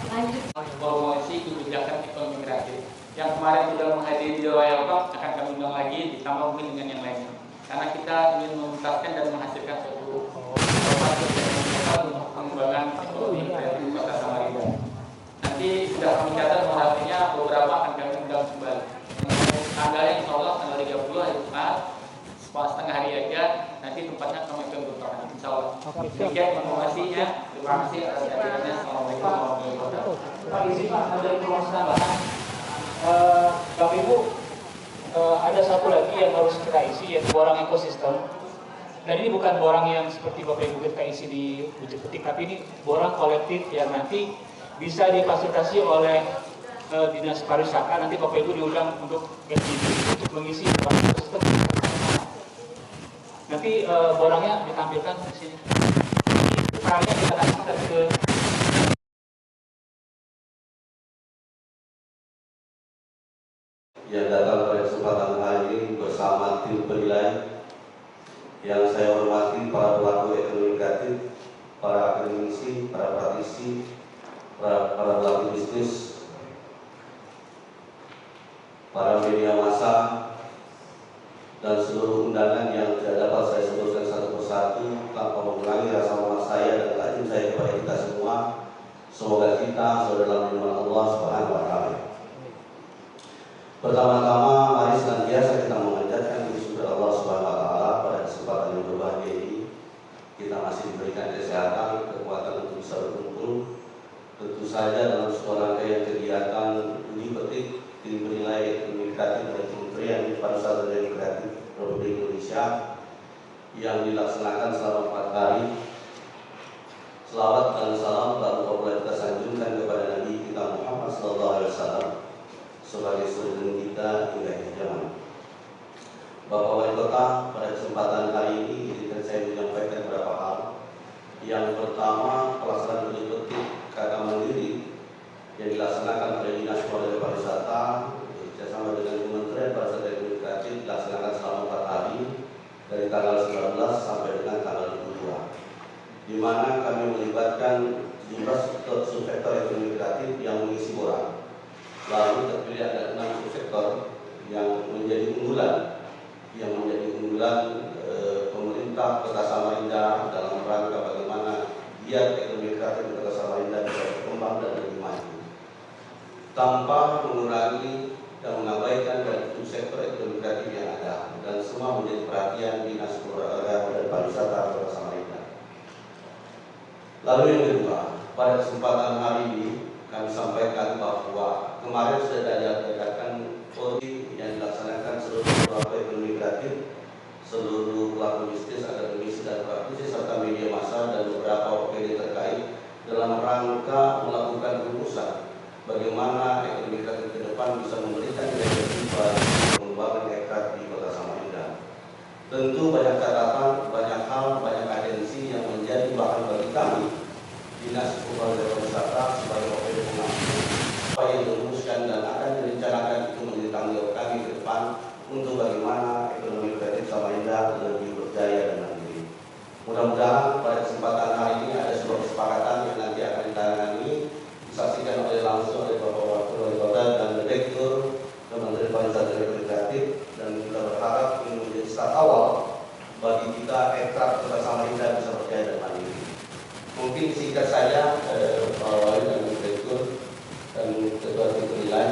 Lanjut. Promosi kebijakan ekonomi kreatif yang kemarin sudah menghadiri di Royal Talk akan kami undang lagi, ditambah mungkin dengan yang lainnya, karena kita ingin menuntaskan dan menghasilkan suatu untuk pengembangan ekonomi kreatif Kota Samarinda. Nanti sudah kami catat nomornya, beberapa akan kami undang kembali. Tanggalnya insya Allah tanggal 30 hari Jumat, setengah hari aja. Nanti tempatnya kami akan bertahan insya Allah. Demikian informasinya. Terima kasih atas hadirannya. Assalamualaikum warahmatullahi wabarakatuh. Pak izin Pak, ada informasi tambahan. Bapak Ibu, ada satu lagi yang harus kita isi, yaitu borang ekosistem. Dan ini bukan borang yang seperti Bapak Ibu kita isi di Bukit Petik, tapi ini borang kolektif yang nanti bisa difasilitasi oleh Dinas Pariwisata. Nanti Bapak Ibu diundang untuk mengisi borang ekosistem. Nanti borangnya ditampilkan di sini. Perannya kita kasihkan ke yang datang pada kesempatan hari ini bersama tim penilai yang saya hormati, para pelaku ekonomi kreatif, para akademisi, para praktisi, para pelaku bisnis, para media massa, dan seluruh undangan yang tidak dapat saya sebutkan satu persatu tanpa mengurangi rasa hormat saya dan takzim saya kepada kita semua. Semoga kita selalu dalam lindungan Allah Subhanahu wa Ta'ala. Pertama-tama, mari senantiasa kita memanjatkan puji syukur Allah Subhanahu wa Ta'ala pada kesempatan yang berbahagia ini. Kita masih diberikan kesehatan, kekuatan untuk bisa berkumpul. Tentu saja dalam sebuah rangkaian kegiatan uji petik tim penilai ekonomi kreatif dari Kementerian Pariwisata dan Kreatif Republik Indonesia yang dilaksanakan selama 4 hari. Selawat dan salam telah kita sanjungkan kepada Nabi kita Muhammad SAW sebagai suri kita hingga akhir zaman. Bapak Wali Kota, pada kesempatan hari ini izinkan saya menyampaikan beberapa hal. Yang pertama, pelaksanaan uji petik KK Mandiri yang dilaksanakan oleh Dinas Pariwisata bekerjasama dengan Kementerian Pariwisata dan di mana kami melibatkan jumlah subsektor ekonomi kreatif yang mengisi borang. Lalu terpilih ada 6 subsektor yang menjadi unggulan, pemerintah Kota Samarinda dalam rangka bagaimana giat ekonomi kreatif Kota Samarinda bisa berkembang dan lebih maju, tanpa mengurangi dan mengabaikan dari subsektor ekonomi kreatif yang ada, dan semua menjadi perhatian Dinas Olahraga dan Pariwisata Kota Samarinda. Lalu yang kedua, pada kesempatan hari ini kami sampaikan bahwa kemarin sudah diadakan audit yang dilaksanakan seluruh pelaku ekonomi kreatif, seluruh pelaku bisnis, akademisi dan praktisi serta media massa dan beberapa OPD terkait dalam rangka melakukan rumusan bagaimana ekonomi kreatif ke depan bisa memberikan nilai bagi pengembangan ekrat di Kota Samarinda. Tentu banyak catatan, banyak hal, banyak agensi yang menjadi bahan bagi kami Dinas Pariwisata sebagai OPD pengambil apa yang dirumuskan dan akan direncanakan itu menjadi tanggung jawab kami ke depan untuk bagaimana ekonomi kreatif Samarinda lebih berjaya dan mandiri. Mudah-mudahan pada kesempatan hari ini ada sebuah kesepakatan yang nanti akan ditangani disaksikan oleh langsung oleh Bapak Wakil Wali Kota dan Direktur Kementerian Pariwisata dan Ekonomi Kreatif, dan kita berharap ini menjadi start awal bagi kita ekrat Kota Samarinda bisa berjaya dan mandiri. Mungkin singkat saja Pak Wali dan Direktur dan Ketua Tim Penilaian.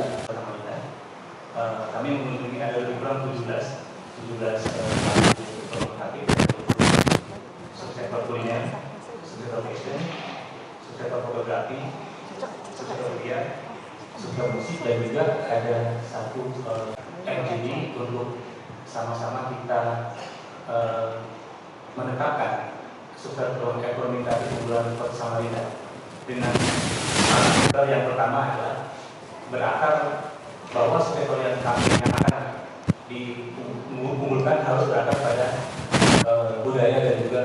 Kami mengunjungi ada lebih kurang 17 provokatif, subsektor kuliner, subsektor fashion, subsektor fotografi, subsektor media, subsektor musik, dan juga ada satu MGD untuk sama-sama kita menetapkan subsektor ekonomi kreatif unggulan Kota Samarinda. Dengan subsektor yang pertama adalah berakar bahwa subsektor yang kami akan diunggulkan harus berakar pada budaya dan juga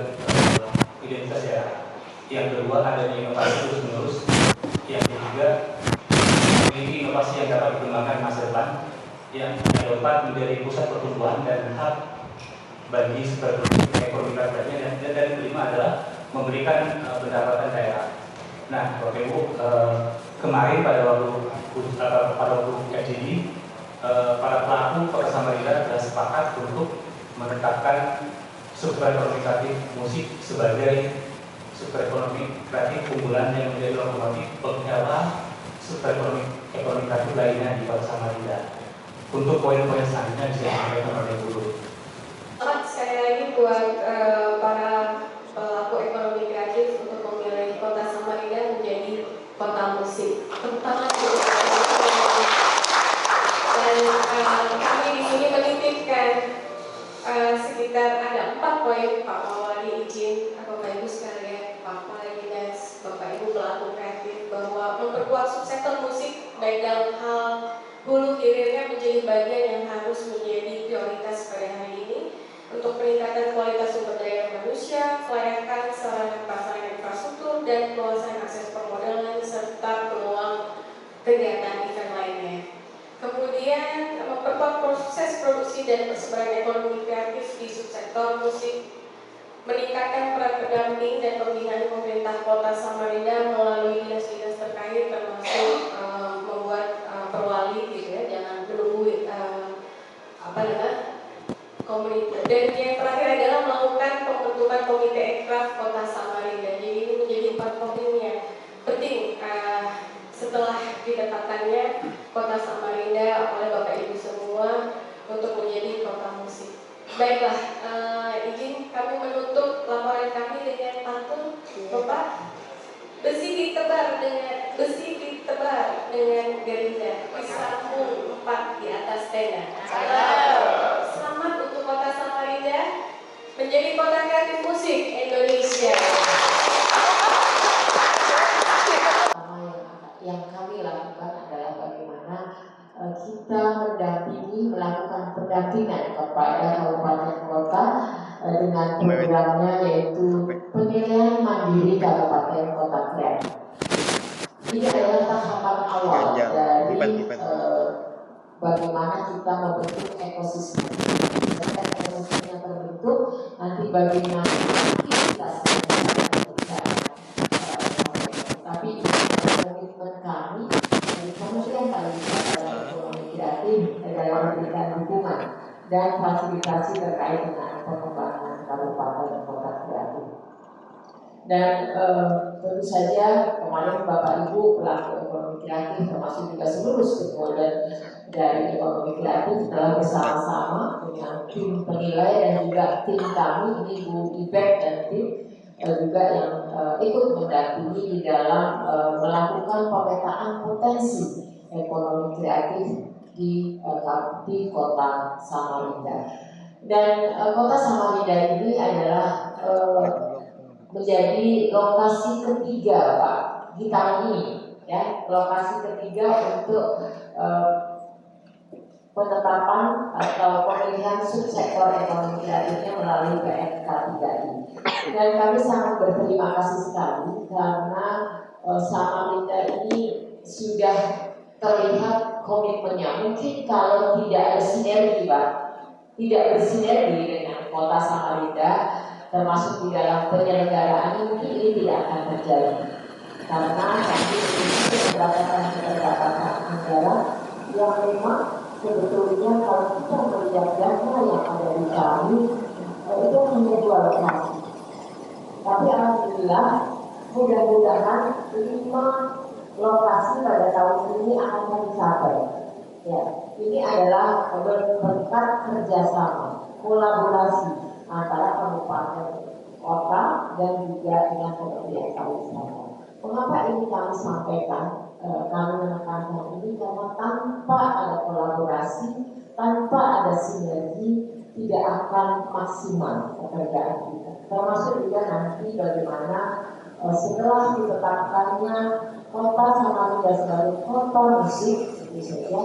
identitas daerah. Yang kedua adanya inovasi terus-menerus. Yang ketiga memiliki inovasi yang dapat dikembangkan masa depan. Yang keempat menjadi pusat pertumbuhan dan hub bagi ekonomi kreatifnya, dan dari kelima adalah memberikan pendapatan daerah. Nah, Bapak Ibu, kemarin pada waktu FGD, para pelaku Kota Samarinda telah sepakat untuk menetapkan subsektor ekonomi kreatif musik sebagai subsektor ekonomi kreatif unggulan yang menjadi lokomotif pengelola subsektor ekonomi kreatif lainnya di Kota Samarinda. Untuk poin-poin selanjutnya bisa disampaikan oleh Guru. Selamat sekali lagi buat para pelaku ekonomi kreatif untuk memilih Kota Samarinda menjadi kota musik. Terutama dan kami di sini menitipkan sekitar ada 4 poin. Pak Mawali izin Bapak Ibu sekalian, Pak Wali Dinas, Bapak Ibu pelaku kreatif, bahwa memperkuat subsektor musik baik dalam hal hulu hilirnya menjadi bagian yang harus menjadi prioritas pada hari ini untuk peningkatan kualitas sumber daya manusia, kelayakan sarana prasarana infrastruktur, dan keluasan akses permodalan serta peluang kegiatan event lainnya. Kemudian memperkuat proses produksi dan persebaran ekonomi kreatif di subsektor musik, meningkatkan peran pendamping dan pembinaan pemerintah Kota Samarinda melalui dinas-dinas terkait, termasuk membuat perwali gitu ya, jangan menunggu komunitas. Dan yang terakhir adalah melakukan pembentukan komite ekraf Kota Samarinda. Jadi ini menjadi 4 poin yang penting setelah ditetapkannya Kota Samarinda oleh Bapak Ibu semua untuk menjadi kota musik. Baiklah, izin kami menutup laporan kami dengan pantun. Bapak, besi ditebar dengan gerinda, disambung 4 di atas tenda. Selamat untuk Kota Samarinda menjadi kota kreatif musik Indonesia. Yang kami lakukan adalah bagaimana kita mendampingi, melakukan pendampingan kepada kabupaten kota dengan programnya yaitu penilaian mandiri kabupaten kota kreatif. Ini adalah tahapan awal dari bagaimana kita membentuk ekosistem. Setelah ekosistemnya terbentuk, nanti bagaimana aktivitas dan fasilitasi terkait dengan pengembangan kabupaten dan kota kreatif. Dan tentu saja kemarin Bapak Ibu pelaku ekonomi kreatif termasuk juga seluruh stakeholder dari ekonomi kreatif telah bersama-sama dengan tim penilai dan juga tim kami, ini Bu Ibek dan tim juga yang ikut mendampingi di dalam melakukan pemetaan potensi ekonomi kreatif di kota Samarinda. Dan kota Samarinda ini adalah menjadi lokasi ketiga Pak di tahun ini, ya, lokasi ketiga untuk penetapan atau pemilihan subsektor ekonomi kreatifnya melalui PMK 3 ini. Dan kami sangat berterima kasih sekali karena Samarinda ini sudah terlihat komitmennya. Mungkin kalau tidak ada sinergi Pak, tidak bersinergi dengan kota Samarinda termasuk di dalam penyelenggaraan mungkin ini tidak akan terjadi karena kami memiliki pendapatan keterbatasan anggaran yang memang sebetulnya kalau kita melihat dana yang ada di kami itu hanya 2 lokasi. Tapi alhamdulillah mudah-mudahan 5 lokasi pada tahun ini akan dicapai. Ya, ini adalah berkat kerjasama, kolaborasi antara kabupaten kota dan juga dengan Kementerian Pariwisata. Mengapa ini kami sampaikan? Kami menekankan ini karena tanpa ada kolaborasi, tanpa ada sinergi, tidak akan maksimal pekerjaan kita. Termasuk juga nanti bagaimana setelah ditetapkannya kota Samarinda sebagai kota musik, itu saja.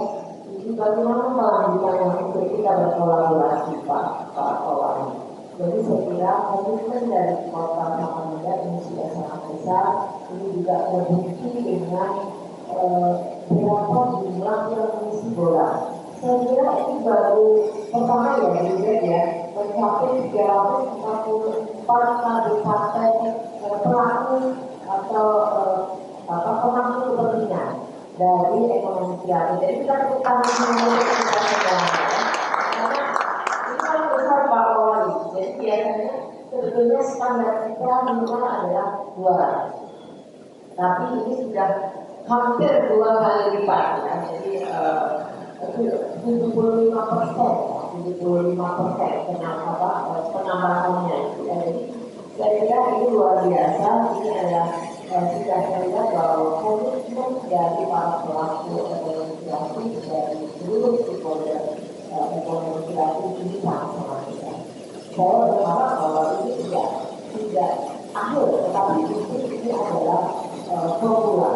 Ini bagaimana kelanjutannya untuk kita berkolaborasi Pak Kowani. Jadi saya kira komitmen dari kota Samarinda ini sudah sangat besar. Ini juga terbukti dengan berapa jumlah yang mengisi bola. Saya kira ini baru pertama ya mencapai 344 kabupaten pelaku atau pemangku kepentingan dari ekonomi kreatif. Jadi kita tekan semua kita sedang karena ini kan besar Pak Wali. Jadi biasanya sebetulnya standar kita minimal adalah 200. Tapi ini sudah hampir 2 kali lipat ya. Jadi 75% penambahannya itu ya. Jadi saya kira ini luar biasa. Ini adalah sudah terlihat bahwa komitmen dari para pelaku ekonomi kreatif dari seluruh stakeholder ekonomi kreatif ini sangat besar. Saya berharap bahwa ini tidak akhir, tetapi ini adalah formula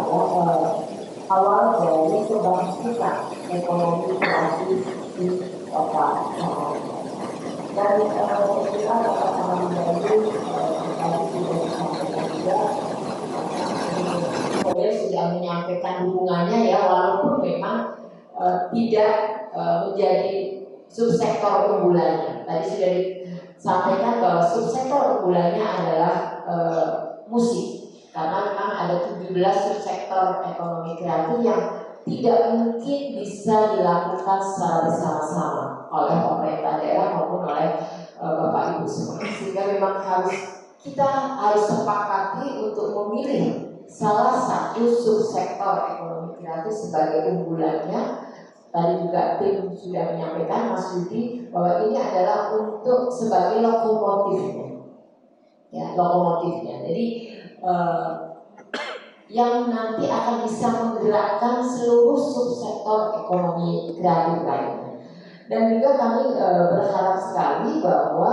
awal dari kebangkitan ekonomi kreatif di kota Samarinda. Dan saya kira kota Samarinda ini tadi sudah disampaikan juga. Saya sudah menyampaikan dukungannya ya, walaupun memang tidak menjadi subsektor unggulannya. Tadi sudah disampaikan bahwa subsektor unggulannya adalah musik, karena memang ada 17 subsektor ekonomi kreatif yang tidak mungkin bisa dilakukan secara bersama-sama oleh pemerintah daerah maupun oleh Bapak Ibu semua. Sehingga memang kita harus sepakati untuk memilih salah satu subsektor ekonomi kreatif sebagai unggulannya. Tadi juga tim sudah menyampaikan Mas Yudi bahwa ini adalah untuk sebagai lokomotifnya, ya lokomotifnya. Jadi yang nanti akan bisa menggerakkan seluruh subsektor ekonomi kreatif lainnya. Dan juga kami berharap sekali bahwa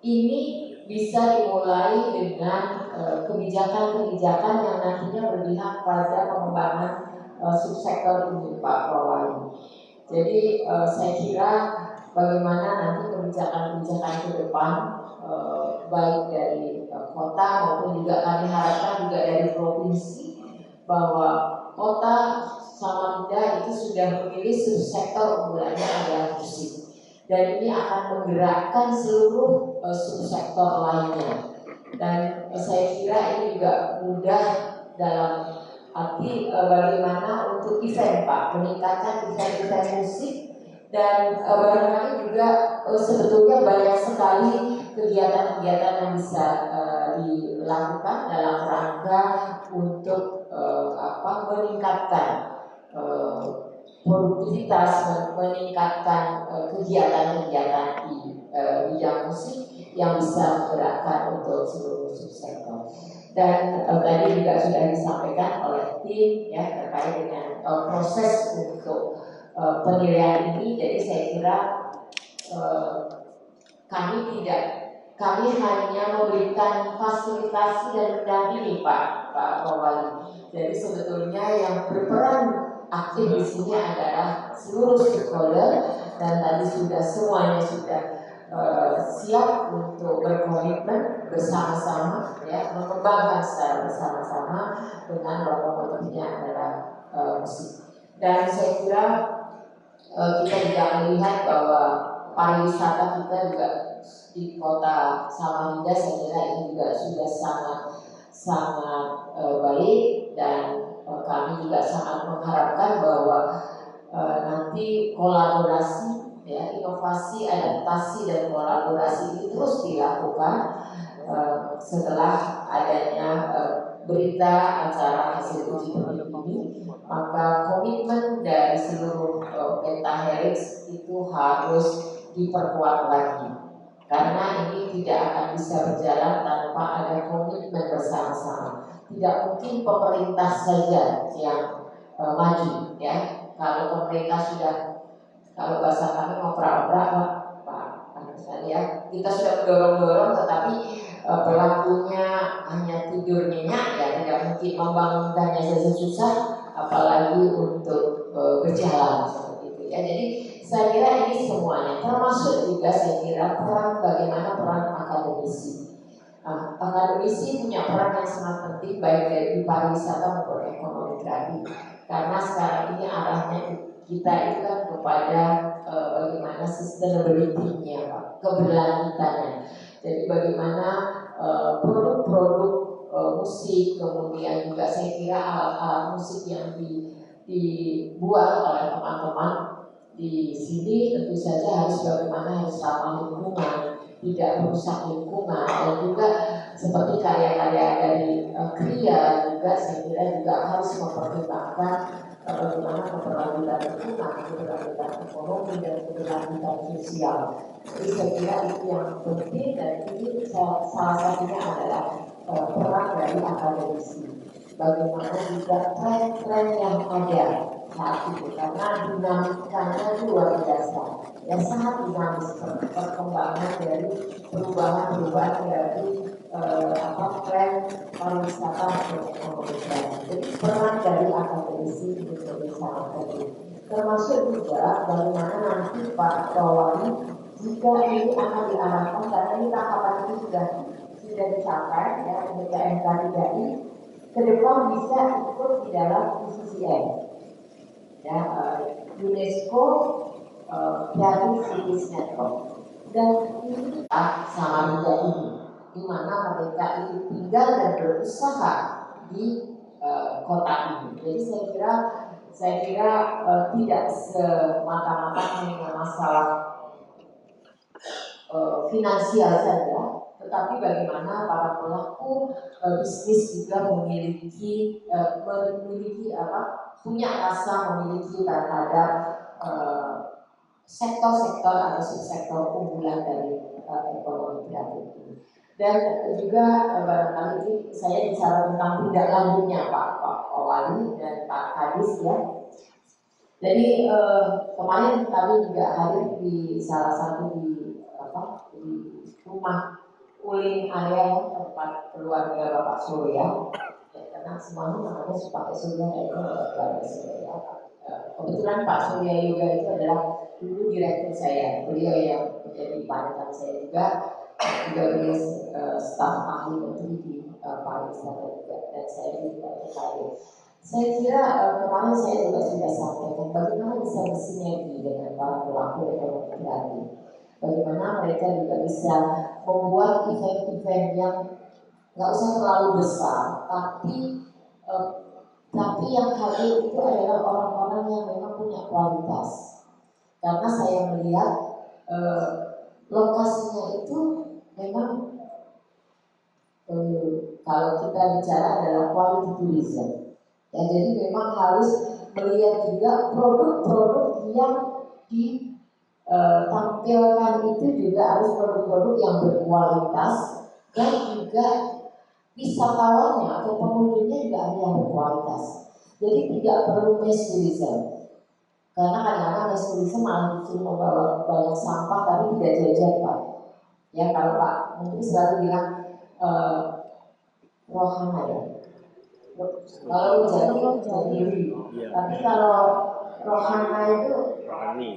ini bisa dimulai dengan kebijakan-kebijakan yang nantinya berpihak pada pengembangan subsektor ini Pak Wawali. Jadi saya kira bagaimana nanti kebijakan-kebijakan ke depan baik dari kota maupun juga kami harapkan juga dari provinsi, bahwa kota Samarinda itu sudah memilih subsektor unggulannya adalah musik. Dan ini akan menggerakkan seluruh subsektor lainnya. Dan saya kira ini juga mudah dalam arti bagaimana untuk event Pak, meningkatkan event-event musik Dan barangkali juga sebetulnya banyak sekali kegiatan-kegiatan yang bisa dilakukan dalam rangka untuk meningkatkan produktivitas, meningkatkan kegiatan-kegiatan di bidang musik yang bisa menggerakkan untuk seluruh subsektor. Dan tadi juga sudah disampaikan oleh tim ya terkait dengan proses untuk penilaian ini. Jadi saya kira kami hanya memberikan fasilitasi dan mendampingi Pak Wali. Jadi sebetulnya yang berperan aktif di sini adalah seluruh stakeholder, dan tadi semuanya sudah siap untuk berkomitmen bersama-sama ya, mengembangkan secara bersama-sama dengan lokomotifnya adalah musik. Dan saya kira kita juga melihat bahwa pariwisata kita juga di kota Samarinda, saya kira ini juga sudah sangat baik, dan kami juga sangat mengharapkan bahwa nanti kolaborasi ya, inovasi, adaptasi dan kolaborasi ini terus dilakukan setelah adanya berita acara hasil uji klinik ini. Maka komitmen dari seluruh pentahelix itu harus diperkuat lagi, karena ini tidak akan bisa berjalan tanpa ada komitmen bersama-sama. Tidak mungkin pemerintah saja yang maju ya. Kalau pemerintah sudah, kalau bahasa kami ngoprek-oprek Pak ya, kita sudah mendorong-dorong, tetapi pelakunya hanya tidur nyenyak ya, tidak mungkin membangunkannya saja susah, apalagi untuk berjalan seperti itu ya. Jadi saya kira ini semuanya, termasuk juga saya kira bagaimana peran akademisi. Akademisi punya peran yang sangat penting baik dari pariwisata maupun ekonomi kreatif, karena sekarang ini arahnya kita itu kan kepada bagaimana sustainability-nya, keberlanjutannya. Jadi bagaimana produk-produk musik, kemudian juga saya kira alat-alat musik yang dibuat oleh teman-teman di sini tentu saja harus bagaimana harus ramah lingkungan, tidak merusak lingkungan, dan juga seperti karya-karya dari Kria juga saya kira juga harus mempertimbangkan bagaimana keberlanjutan lingkungan, keberlanjutan ekonomi dan keberlanjutan sosial. Jadi saya kira itu yang penting, dan ini salah satunya adalah peran dari akademisi. Bagaimana juga tren-tren yang ada saat itu, karena dinamikanya itu luar biasa, yang sangat dinamis perkembangan dari perubahan-perubahan dari tren pariwisata dan ekonomi kreatif. Jadi peran dari akademisi itu sangat penting. Termasuk juga bagaimana nanti Pak Wali jika ini akan diarahkan, karena ini tahapan ini sudah dicapai ya, PMK 3I ke depan bisa ikut di dalam UCCN ya, UNESCO dari Cities Network, dan ini Samarinda ini di mana mereka itu tinggal dan berusaha di kota ini. Jadi saya kira tidak semata-mata hanya masalah finansial saja, tetapi bagaimana para pelaku bisnis juga memiliki punya rasa memiliki terhadap sektor-sektor atau subsektor unggulan dari ekonomi kreatif ini. Dan juga barangkali ini saya bicara tentang tindak lanjutnya Pak Wali dan Pak Kadis ya. Jadi kemarin kami juga hadir di salah satu di rumah Uling area tempat keluarga Bapak Surya, ya, karena semuanya namanya pakai Surya itu keluarga Surya. Kebetulan Pak Surya juga itu adalah dulu direktur saya, beliau yang menjadi panutan saya juga beliau staf ahli menteri di pariwisata juga, dan saya juga terkait. Saya kira kemarin saya juga sudah sampaikan bagaimana bisa bersinergi dengan para pelaku ekonomi kreatif. Bagaimana mereka juga bisa membuat event-event yang nggak usah terlalu besar, tapi yang hadir itu adalah orang-orang yang memang punya kualitas. karena saya melihat lokasinya itu memang kalau kita bicara adalah quality tourism. Ya, jadi memang harus melihat juga produk-produk yang ditampilkan itu juga harus produk-produk yang berkualitas dan juga wisatawannya atau pengunjungnya juga ada yang berkualitas. Jadi tidak perlu mass tourism. Karena kadang-kadang mass tourism malah justru membawa banyak sampah tapi tidak jajan, Pak. Ya, kalau Pak Menteri selalu bilang rohana ya. Kalau jadi, tapi kalau rohana itu rohani.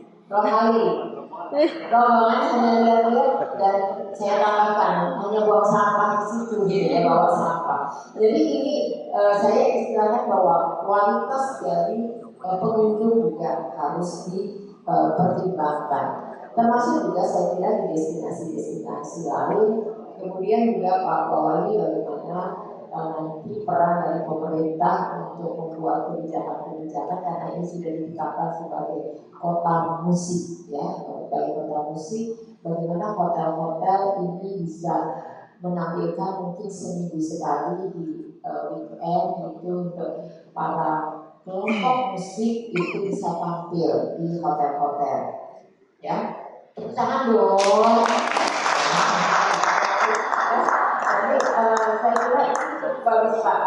Rombongan hanya lihat-lihat dan saya tambahkan hanya buang sampah di situ gitu ya, bawa sampah. Jadi ini saya istilahnya bahwa kualitas dari pengunjung juga harus dipertimbangkan. Termasuk juga saya kira di destinasi-destinasi lain. Kemudian juga Pak Wali bagaimana nanti peran dari pemerintah untuk membuat kebijakan-kebijakan karena ini sudah ditetapkan sebagai kota musik ya, sebagai kota musik. Bagaimana hotel-hotel ini bisa menampilkan mungkin seminggu sekali di weekend itu untuk para kelompok musik itu bisa tampil di hotel-hotel ya. Jangan dong. Jadi saya kira itu bagus Pak,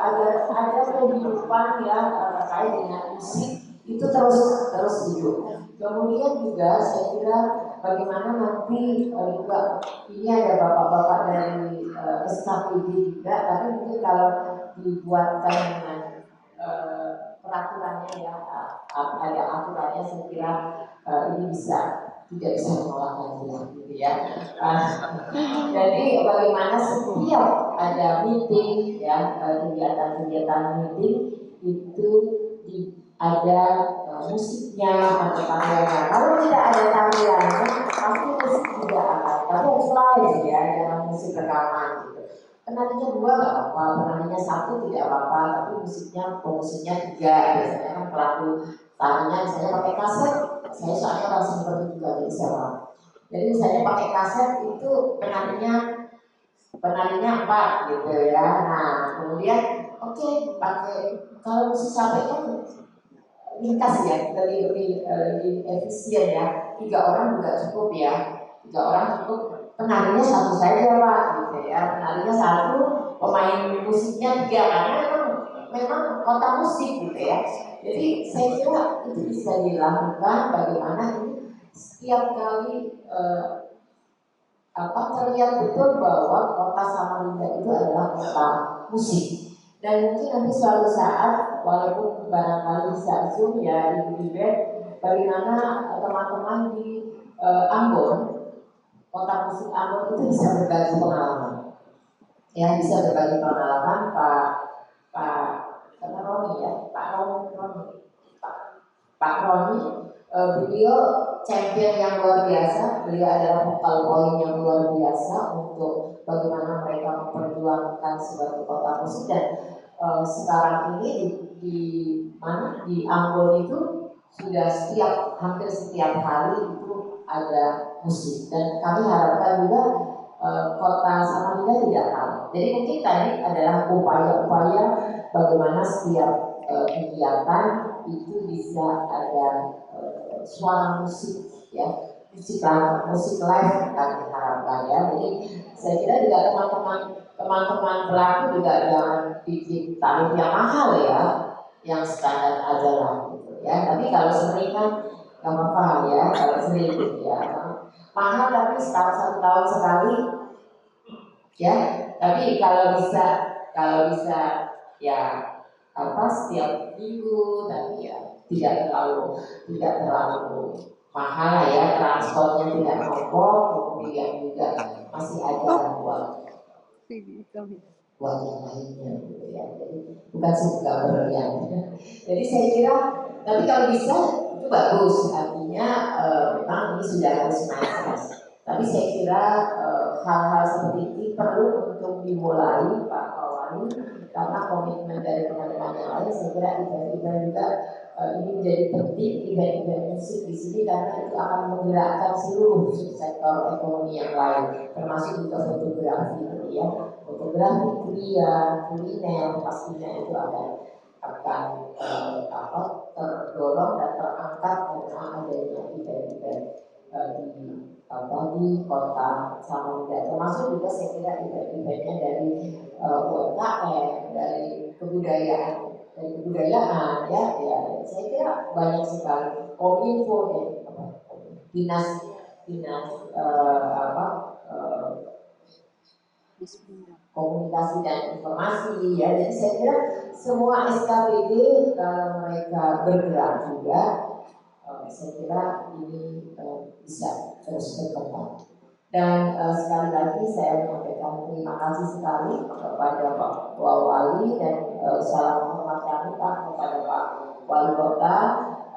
ada kehidupan ya terkait dengan musik itu terus hidup. Kemudian juga saya kira bagaimana nanti juga ini ada bapak-bapak dari SKPD juga, tapi mungkin kalau dibuatkan dengan peraturannya ya ada aturannya, saya kira ini tidak bisa menolak lagi gitu ya. Jadi bagaimana setiap ada meeting ya, kegiatan-kegiatan meeting itu ada musiknya atau tariannya. Kalau tidak ada tariannya, pasti musik tidak akan. Tapi harus live ya, jangan musik rekaman gitu. Penarinya 2 nggak apa-apa, penarinya 1 tidak apa-apa, tapi musiknya 3 biasanya kan pelaku tarinya misalnya pakai kaset. Saya soalnya langsung seperti juga jadi saya. Jadi misalnya pakai kaset itu penarinya 4 gitu ya. Nah kemudian pakai kalau musik capek kan ringkas ya, lebih efisien ya. 3 orang juga cukup ya. 3 orang cukup. Penarinya 1 saja Pak, gitu ya. Penarinya 1, pemain musiknya 3 karena memang kota musik gitu ya. Jadi saya kira itu bisa dilakukan bagaimana ini setiap kali terlihat betul bahwa kota Samarinda itu adalah kota musik. Dan mungkin nanti suatu saat walaupun barangkali bisa zoom ya di bagaimana teman-teman di Ambon, kota musik Ambon itu bisa berbagi pengalaman. Ya bisa berbagi pengalaman Pak Roni, beliau champion yang luar biasa. Beliau adalah vokal point yang luar biasa untuk bagaimana mereka memperjuangkan sebagai kota musik. Dan sekarang ini di Ambon itu sudah hampir setiap hari itu ada musik. Dan kami harapkan juga kota Samarinda tidak kalah. Jadi mungkin tadi adalah upaya-upaya bagaimana setiap kegiatan itu bisa ada suara musik ya, musik live kami harapkan ya. Jadi saya kira juga teman-teman pelaku juga jangan bikin tarif yang mahal ya, yang standar aja lah gitu ya. Tapi kalau sering kan nggak apa-apa ya, kalau sering ya mahal tapi 1 tahun sekali ya. Tapi kalau bisa ya setiap minggu, tapi ya tidak terlalu mahal ya, transportnya tidak nombok, kemudian juga masih ada buat yang lainnya gitu ya. Jadi bukan suka berlian. Jadi saya kira, tapi kalau bisa itu bagus, artinya memang ini sudah harus naik kelas. Tapi saya kira hal-hal seperti ini perlu untuk dimulai Pak Wali, karena komitmen dari teman-teman yang lain. Saya kira event juga ini menjadi penting event-event musik di sini karena itu akan menggerakkan seluruh sektor ekonomi yang lain, termasuk juga fotografi, ya, fotografi, kria, kuliner, pastinya itu akan terdorong dan terangkat karena adanya event-event di kota Samarinda, termasuk juga saya kira event-eventnya dari UMKM, dari kebudayaan, ya, saya kira banyak sekali. Kominfo, dinas komunikasi dan informasi, ya. Jadi saya kira semua SKPD kalau mereka bergerak juga, saya kira ini bisa terus berkembang. Dan sekali lagi saya menyampaikan terima kasih sekali kepada Pak Wali dan salam hormat kami Pak kepada Pak Wali Kota.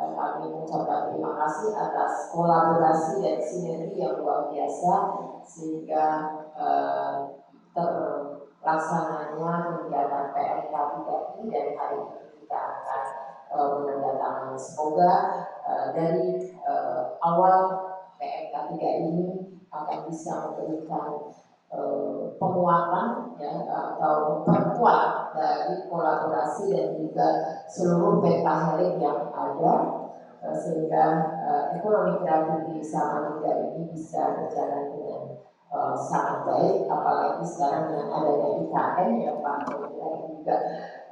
Kami mengucapkan terima kasih atas kolaborasi dan sinergi yang luar biasa sehingga terlaksananya kegiatan PMK 3I dan hari ini kita akan menandatangani. Semoga dari awal PMK 3 ini akan bisa memberikan penguatan, ya, atau memperkuat dari kolaborasi dan juga seluruh pentahelix yang ada, sehingga ekonomi kreatif di Samarinda ini bisa berjalan dengan sangat baik, apalagi sekarang dengan adanya IKN yang Pak ini juga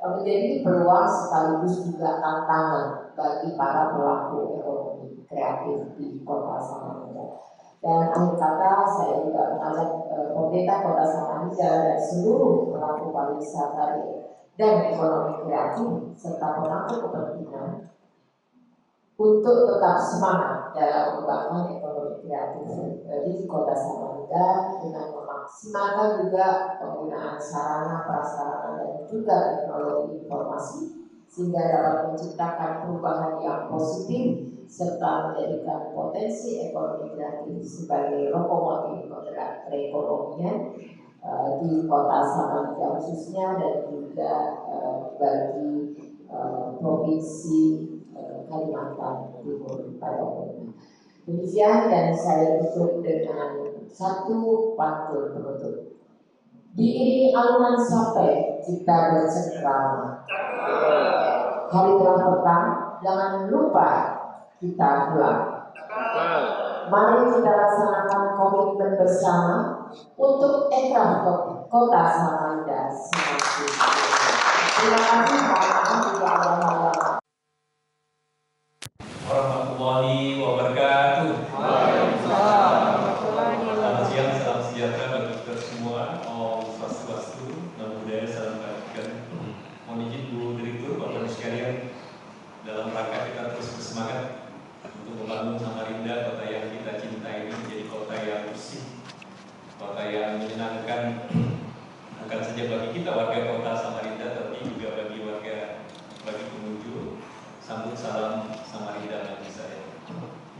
menjadi peluang sekaligus juga tantangan bagi para pelaku ekonomi kreatif di Kota Samarinda. Dan akhir kata saya juga mengajak pemerintah Kota Samarinda dan seluruh pelaku pariwisata dan ekonomi kreatif serta pemangku kepentingan untuk tetap semangat dalam membangun ekonomi kreatif di Kota Samarinda dengan memaksimalkan juga penggunaan sarana, prasarana dan juga teknologi informasi sehingga dapat menciptakan perubahan yang positif serta menjadikan potensi ekonomi kreatif sebagai lokomotif penggerak perekonomian di Kota Samarinda khususnya dan juga bagi provinsi Kalimantan Timur pada umumnya. Demikian dan saya tutup dengan satu pantun penutup. Diiringi alunan sampai kita bercengkrama. Hari telah petang, jangan lupa kita pulang. Mari kita laksanakan komitmen bersama untuk ekraf Kota Samarinda semakin. Terima kasih. Warahmatullahi wabarakatuh. Selamat siang, salam sejahtera bagi kita semua. Om Swastiastu, Namo Buddhaya, salam kebajikan. Mohon izin Bu Direktur, Bapak Ibu sekalian, dalam rangka kita terus bersemangat untuk membangun Samarinda, kota yang kita cintai ini menjadi kota yang bersih, kota yang menyenangkan, bukan saja bagi kita warga Kota Samarinda, tapi juga bagi pengunjung. Sambut salam Samarinda bagi saya.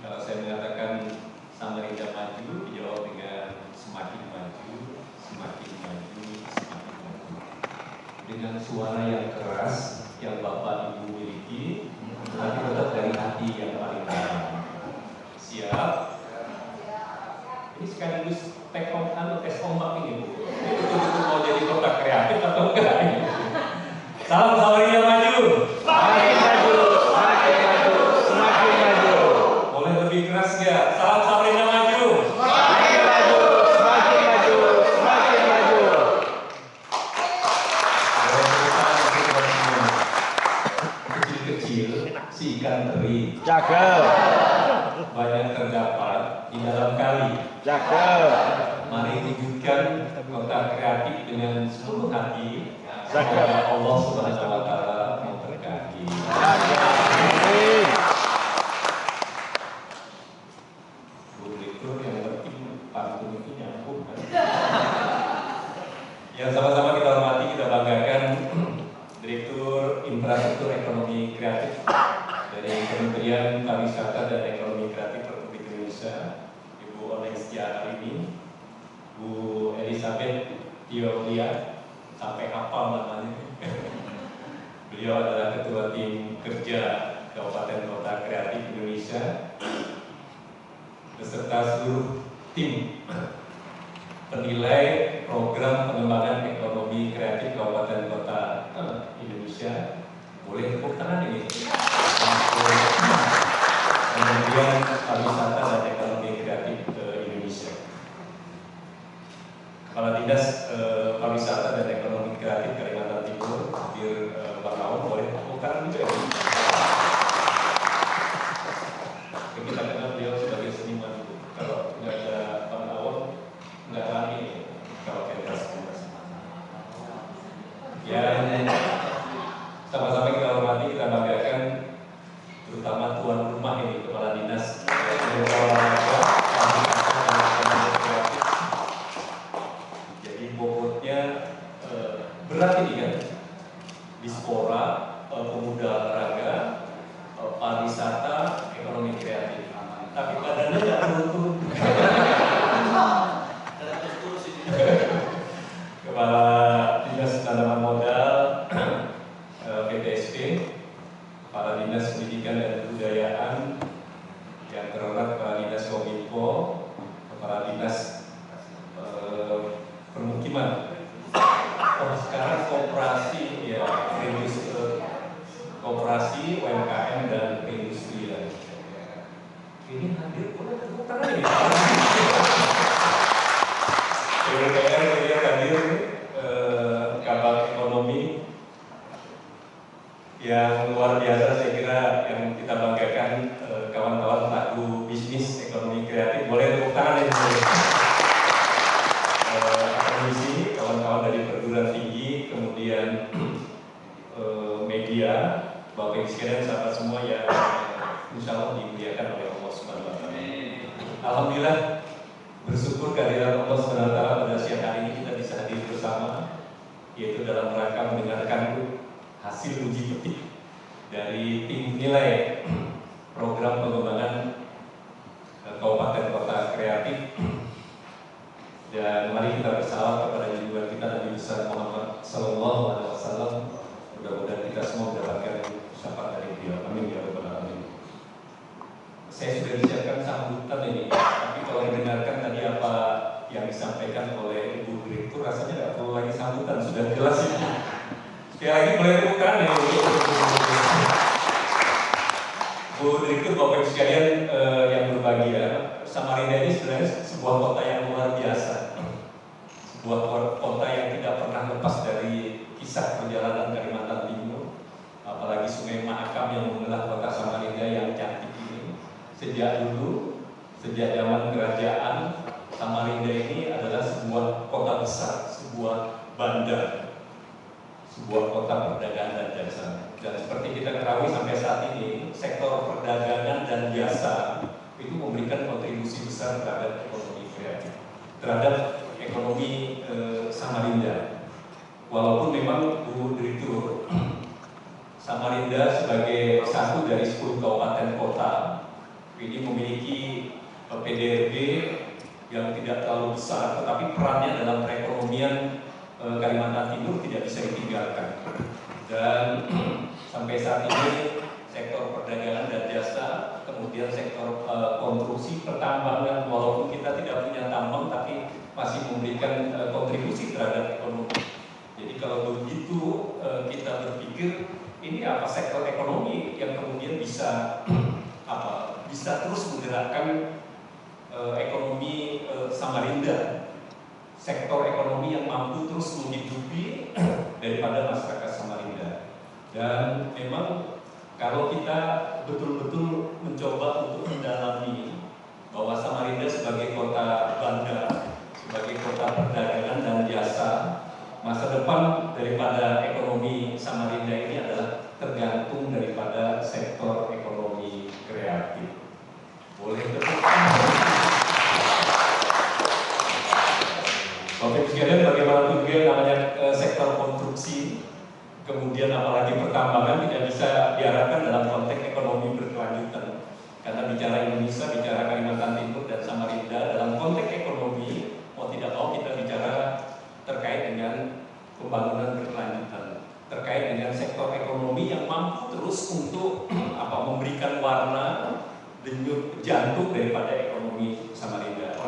Kalau saya mengatakan Samarinda maju, dijawab dengan semakin maju, semakin maju, semakin maju. Dengan suara yang keras yang Bapak Ibu miliki, tapi tetap dari hati yang paling dalam. Siap? Ini sekaligus tes ombak ini, Bu. Itu betul-betul mau jadi kota kreatif atau enggak? Salam Samarinda maju. Semakin maju, semakin maju, semakin maju. Boleh lebih keras ya? Salam Samarinda maju. Semakin maju, semakin maju, semakin maju. Kecil-kecil, si ikan teri. Cakep. Banyak terdapat di dalam kali. Cakep. Mari wujudkan kota kreatif dengan seluruh hati. Semoga Allah Subhanahu wa Ta'ala memberkati. Bu Direktur yang penting pantun itu nyambung kan? Yang sama-sama kita hormati, kita banggakan Direktur Infrastruktur Ekonomi Kreatif dari Kementerian Pariwisata dan Ekonomi Kreatif Republik Indonesia, Ibu Oneng Setiahari ini, Bu Elizabeth Tiolia, sampai hafal namanya. Beliau adalah Ketua Tim Kerja Kabupaten Kota Kreatif Indonesia beserta seluruh tim penilai program pengembangan ekonomi kreatif Kabupaten Kota Indonesia. Boleh tepuk tangan ini. Kemudian pariwisata dan ekonomi kreatif Indonesia. Kepala Dinas Pariwisata dan Ekonomi Kreatif Kalimantan Timur, Pak Naum, boleh tepuk tangan juga. Kita kenal beliau sebagai seniman. Kalau nggak ada Pak Naum, nggak rame kalau pentas. Yang sama-sama kita hormati, kita banggakan, terutama tuan rumah ini, Kepala Dinas Olahraga, jadi bobotnya berat ini kan, Dispora, Pemuda Olahraga, Pariwisata, Ekonomi Kreatif. Tapi badannya nggak turun-turun. Kepala Dinas Tanaman Modal PTSP, Kepala Dinas Pendidikan dan Kebudayaan, yang terhormat Kepala Dinas Kominfo, Kepala Dinas Permukiman. Oh, sekarang koperasi ya, koperasi, UMKM dan perindustrian. Ini hadir boleh tepuk tangan ini. PUPR saya hadir Kabak Ekonomi yang luar biasa, saya kira yang kita banggakan, kawan-kawan pelaku bisnis ekonomi kreatif. Boleh tepuk tangan ini. Akademisi, kawan-kawan dari perguruan tinggi, kemudian media, Bapak Ibu sekalian, sahabat semua yang insya Allah dimuliakan oleh Allah Subhanahu wa Ta'ala. Alhamdulillah, bersyukur kehadiran Allah Subhanahu wa Ta'ala pada siang hari ini kita bisa hadir bersama, yaitu dalam rangka mendengarkan hasil uji petik dari tim nilai program pengembangan Kabupaten Kota Kreatif. Dan mari kita bersalawat kepada junjungan kita Nabi besar Muhammad Sallallahu Alaihi Wasallam. Mudah-mudahan kita semua mendapatkan syafaat dari beliau. Amin ya rabbal alamin. Saya sudah disiapkan sambutan ini, tapi kalau mendengarkan tadi apa yang disampaikan oleh Ibu Direktur, rasanya nggak perlu lagi sambutan, sudah jelas ini. Sekali lagi boleh bukan ya, Bu Direktur, Bapak Ibu sekalian yang berbahagia, Samarinda ini sebenarnya sebuah kota yang luar biasa, sebuah kota yang tidak pernah lepas dari kisah perjalanan Kalimantan Timur, apalagi Sungai Mahakam yang mengelola kota Samarinda yang cantik ini. Sejak dulu, sejak zaman kerajaan, Samarinda ini adalah sebuah kota besar, sebuah bandar, sebuah kota perdagangan dan jasa. Dan seperti kita ketahui sampai saat ini, sektor perdagangan dan jasa itu memberikan kontribusi besar terhadap ekonomi kreatif, terhadap ekonomi Samarinda. Walaupun memang Bu Direktur, Samarinda sebagai satu dari 10 kabupaten kota ini memiliki PDRB yang tidak terlalu besar, tetapi perannya dalam perekonomian Kalimantan Timur tidak bisa ditinggalkan. Dan sampai saat ini sektor perdagangan dan jasa, kemudian sektor konstruksi, pertambangan, walaupun kita tidak punya tambang tapi masih memberikan kontribusi terhadap ekonomi. Jadi kalau begitu kita berpikir ini apa sektor ekonomi yang kemudian bisa bisa terus menggerakkan ekonomi Samarinda, sektor ekonomi yang mampu terus menghidupi daripada masyarakat Samarinda. Dan memang kalau kita betul-betul mencoba untuk mendalami bahwa Samarinda sebagai kota bandar, sebagai kota perdagangan dan jasa, masa depan daripada ekonomi Samarinda ini adalah tergantung daripada sektor ekonomi kreatif. Boleh tepuk tangan. Bapak sekalian, bagaimanapun juga namanya sektor konstruksi, kemudian apalagi pertambangan tidak bisa diharapkan dalam konteks ekonomi berkelanjutan. Karena bicara Indonesia, bicara Kalimantan Timur dan Samarinda dalam konteks ekonomi, mau tidak mau kita bicara terkait dengan pembangunan berkelanjutan, terkait dengan sektor ekonomi yang mampu terus untuk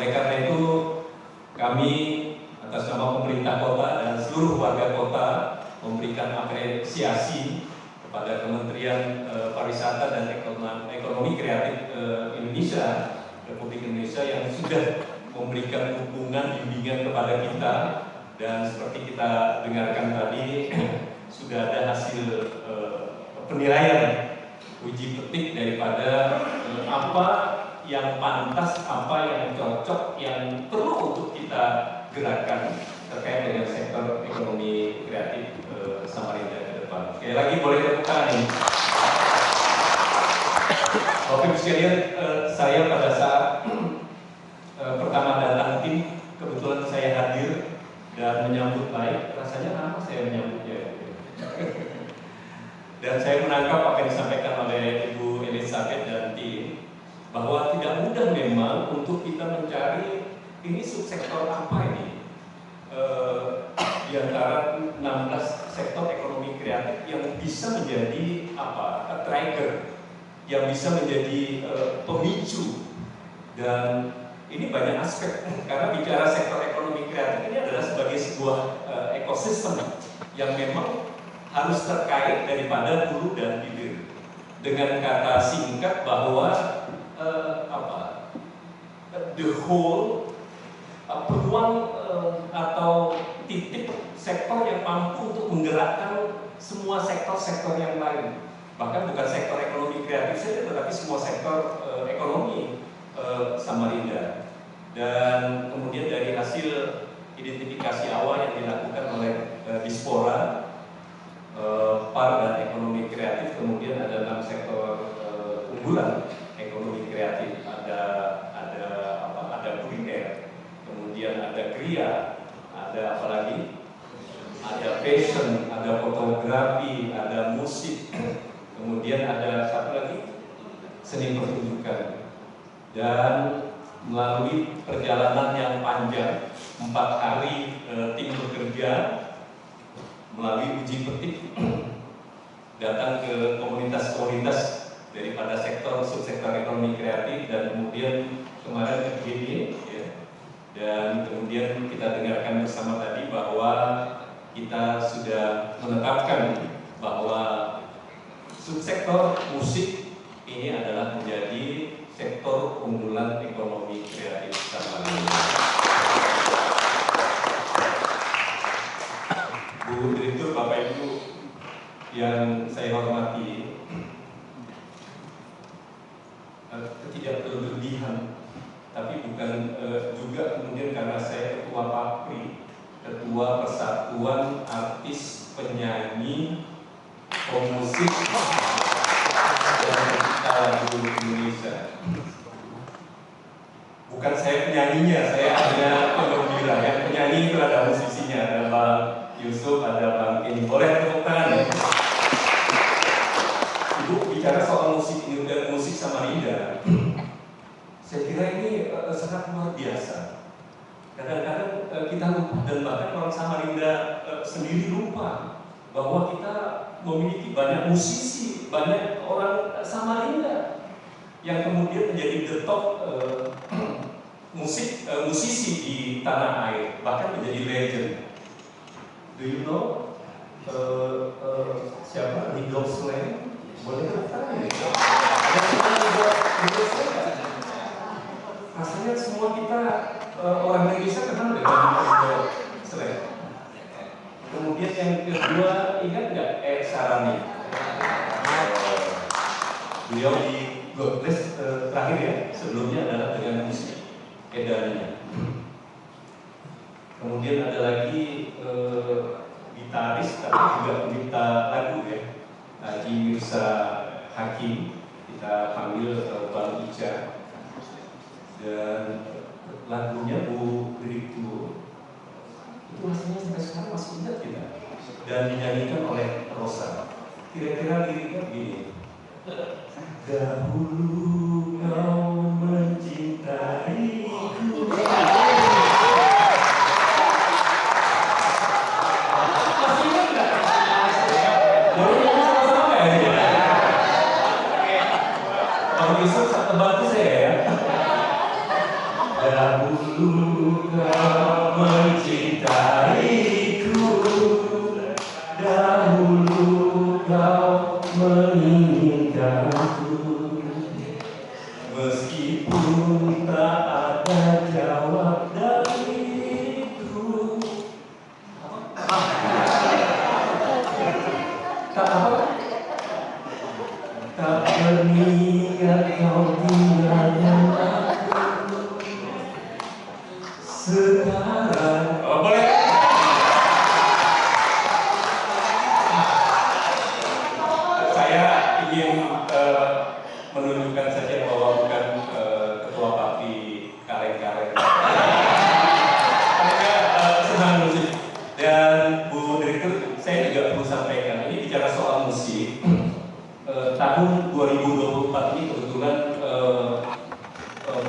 Oleh karena itu, kami atas nama pemerintah kota dan seluruh warga kota memberikan apresiasi kepada Kementerian Pariwisata dan Ekonomi Kreatif Indonesia, Republik Indonesia yang sudah memberikan dukungan bimbingan kepada kita, dan seperti kita dengarkan tadi sudah ada hasil penilaian uji petik daripada apa yang pantas, apa yang cocok, yang perlu untuk kita gerakan terkait dengan sektor ekonomi kreatif Samarinda ke depan. Sekali lagi boleh tepuk tangan ini. Bapak Ibu sekalian, saya pada saat pertama datang tim, kebetulan saya hadir dan menyambut baik. Rasanya lama saya menyambutnya. Dan saya menangkap apa yang disampaikan oleh Ibu Elizabeth dan tim, bahwa tidak mudah memang untuk kita mencari ini subsektor apa ini. Di antara 16 sektor ekonomi kreatif yang bisa menjadi trigger, yang bisa menjadi pemicu, dan ini banyak aspek, karena bicara sektor ekonomi kreatif ini adalah sebagai sebuah ekosistem yang memang harus terkait daripada hulu dan hilir. Dengan kata singkat bahwa the whole peluang atau titik sektor yang mampu untuk menggerakkan semua sektor-sektor yang lain. Bahkan bukan sektor ekonomi kreatif saja, tetapi semua sektor ekonomi Samarinda. Dan kemudian dari hasil identifikasi awal yang dilakukan oleh Dispora, PAR dan ekonomi kreatif, kemudian ada 6 sektor unggulan ekonomi kreatif. Ada kuliner, kemudian ada kria, ada apa lagi? Ada fashion, ada fotografi, ada musik, kemudian ada satu lagi seni pertunjukan. Dan melalui perjalanan yang panjang 4 hari tim bekerja melalui uji petik datang ke komunitas-komunitas daripada subsektor ekonomi kreatif, dan kemudian kemarin ke GD ya. Dan kemudian kita dengarkan bersama tadi bahwa kita sudah menetapkan bahwa subsektor musik ini adalah menjadi sektor unggulan ekonomi kreatif Samarinda. Bu Direktur, Bapak Ibu yang saya hormati, tidak berlebihan, tapi bukan juga kemudian karena saya ketua PAPRI, Ketua Persatuan Artis Penyanyi Pemusik dan Pencipta Lagu Indonesia. Bukan saya penyanyinya, saya hanya penggembira. Yang penyanyi itu ada musisinya, ada Bang Yusuf, ada Bang Kenny. Boleh tepuk tangan ya? Ibu bicara soal musik Samarinda, saya kira ini sangat luar biasa. Kadang-kadang kita lupa, dan bahkan orang Samarinda sendiri lupa bahwa kita memiliki banyak musisi, banyak orang Samarinda yang kemudian menjadi the top musisi di tanah air, bahkan menjadi legend. Do you know siapa? Rido Slang? Boleh bertanya? Rasanya semua kita orang Indonesia kenal dengan Rido Slang. Kemudian yang kedua, ingat nggak Sarani? Beliau di God Bless terakhir ya, sebelumnya adalah dengan musik Edania. Kemudian ada lagi gitaris tapi juga pencipta lagu ya, Haji Mirza Hakim, kita panggil Bang Ica. Dan lagunya Bu Direktur itu rasanya sampai sekarang masih ingat kita, dan dinyanyikan oleh Rosa. Kira-kira liriknya begini: dahulu kau mencintaiku. Masih ingat nggak? Boleh sama-sama nggak ya? Bang Yusuf bantu saya ya. Dan Dahulu kau mencintaiku, dahulu kau menginginkanku, meskipun tak ada jawab dariku. Tak berniat kau tinggalkan aku. Sekarang boleh. Saya ingin menunjukkan saja bahwa bukan ketua parti kaleng-kaleng. Senang musik. Dan Bu Direktur, saya juga perlu sampaikan, ini bicara soal musik. Tahun 2024 ini kebetulan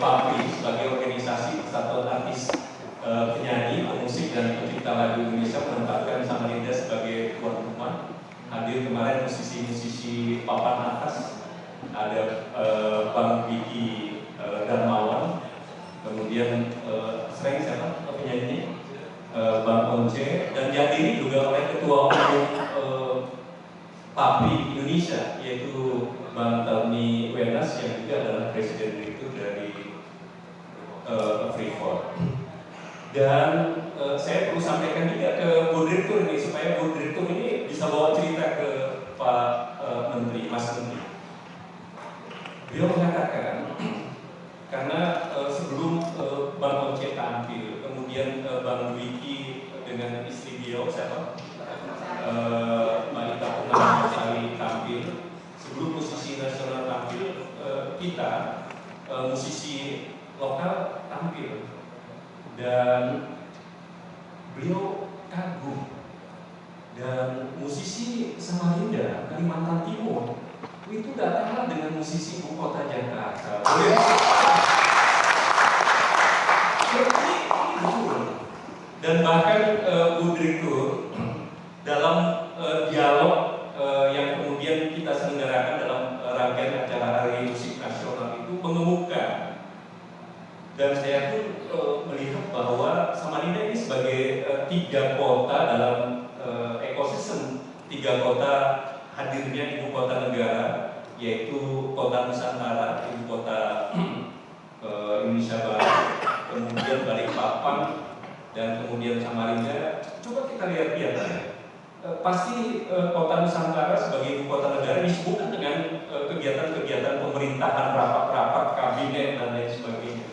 PAPI sebagai organisasi Persatuan Artis Penyanyi, Pemusik dan Pencipta Lagu Indonesia menempatkan Samarinda sebagai tuan rumah. Hadir kemarin musisi-musisi papan atas, ada Bang Vicky Darmawan, kemudian sering siapa penyanyi Bang Once, dan dihadiri juga oleh Ketua Umum PAPI Indonesia, yaitu Bang Tony Wenas yang juga adalah Presiden Direktur dari Freeport. Dan saya perlu sampaikan juga ke Bu Direktur ini, supaya Bu Direktur ini bisa bawa cerita ke Pak Menteri, Mas Menteri. Beliau mengatakan, karena sebelum Bang Once tampil, kemudian Bang Wiki dengan istri beliau, siapa? Mbak Ita Sari tampil, sebelum musisi nasional tampil, kita musisi lokal tampil, dan beliau kagum. Dan musisi Samarinda, Kalimantan Timur itu gak kalah dengan musisi ibu kota Jakarta. Dan bahkan Bu Direktur dalam dialog yang kemudian kita selenggarakan dalam rangkaian acara Hari Musik Nasional itu mengemuka, dan saya pun melihat bahwa Samarinda ini sebagai tiga kota dalam ekosistem tiga kota hadirnya ibu kota negara, yaitu kota Nusantara, ibu kota Indonesia Barat, kemudian Balikpapan, dan kemudian Samarinda. Coba kita lihat-lihat ya. Pasti kota Nusantara sebagai ibu kota negara disebutkan dengan kegiatan-kegiatan pemerintahan, rapat-rapat, kabinet, dan lain sebagainya.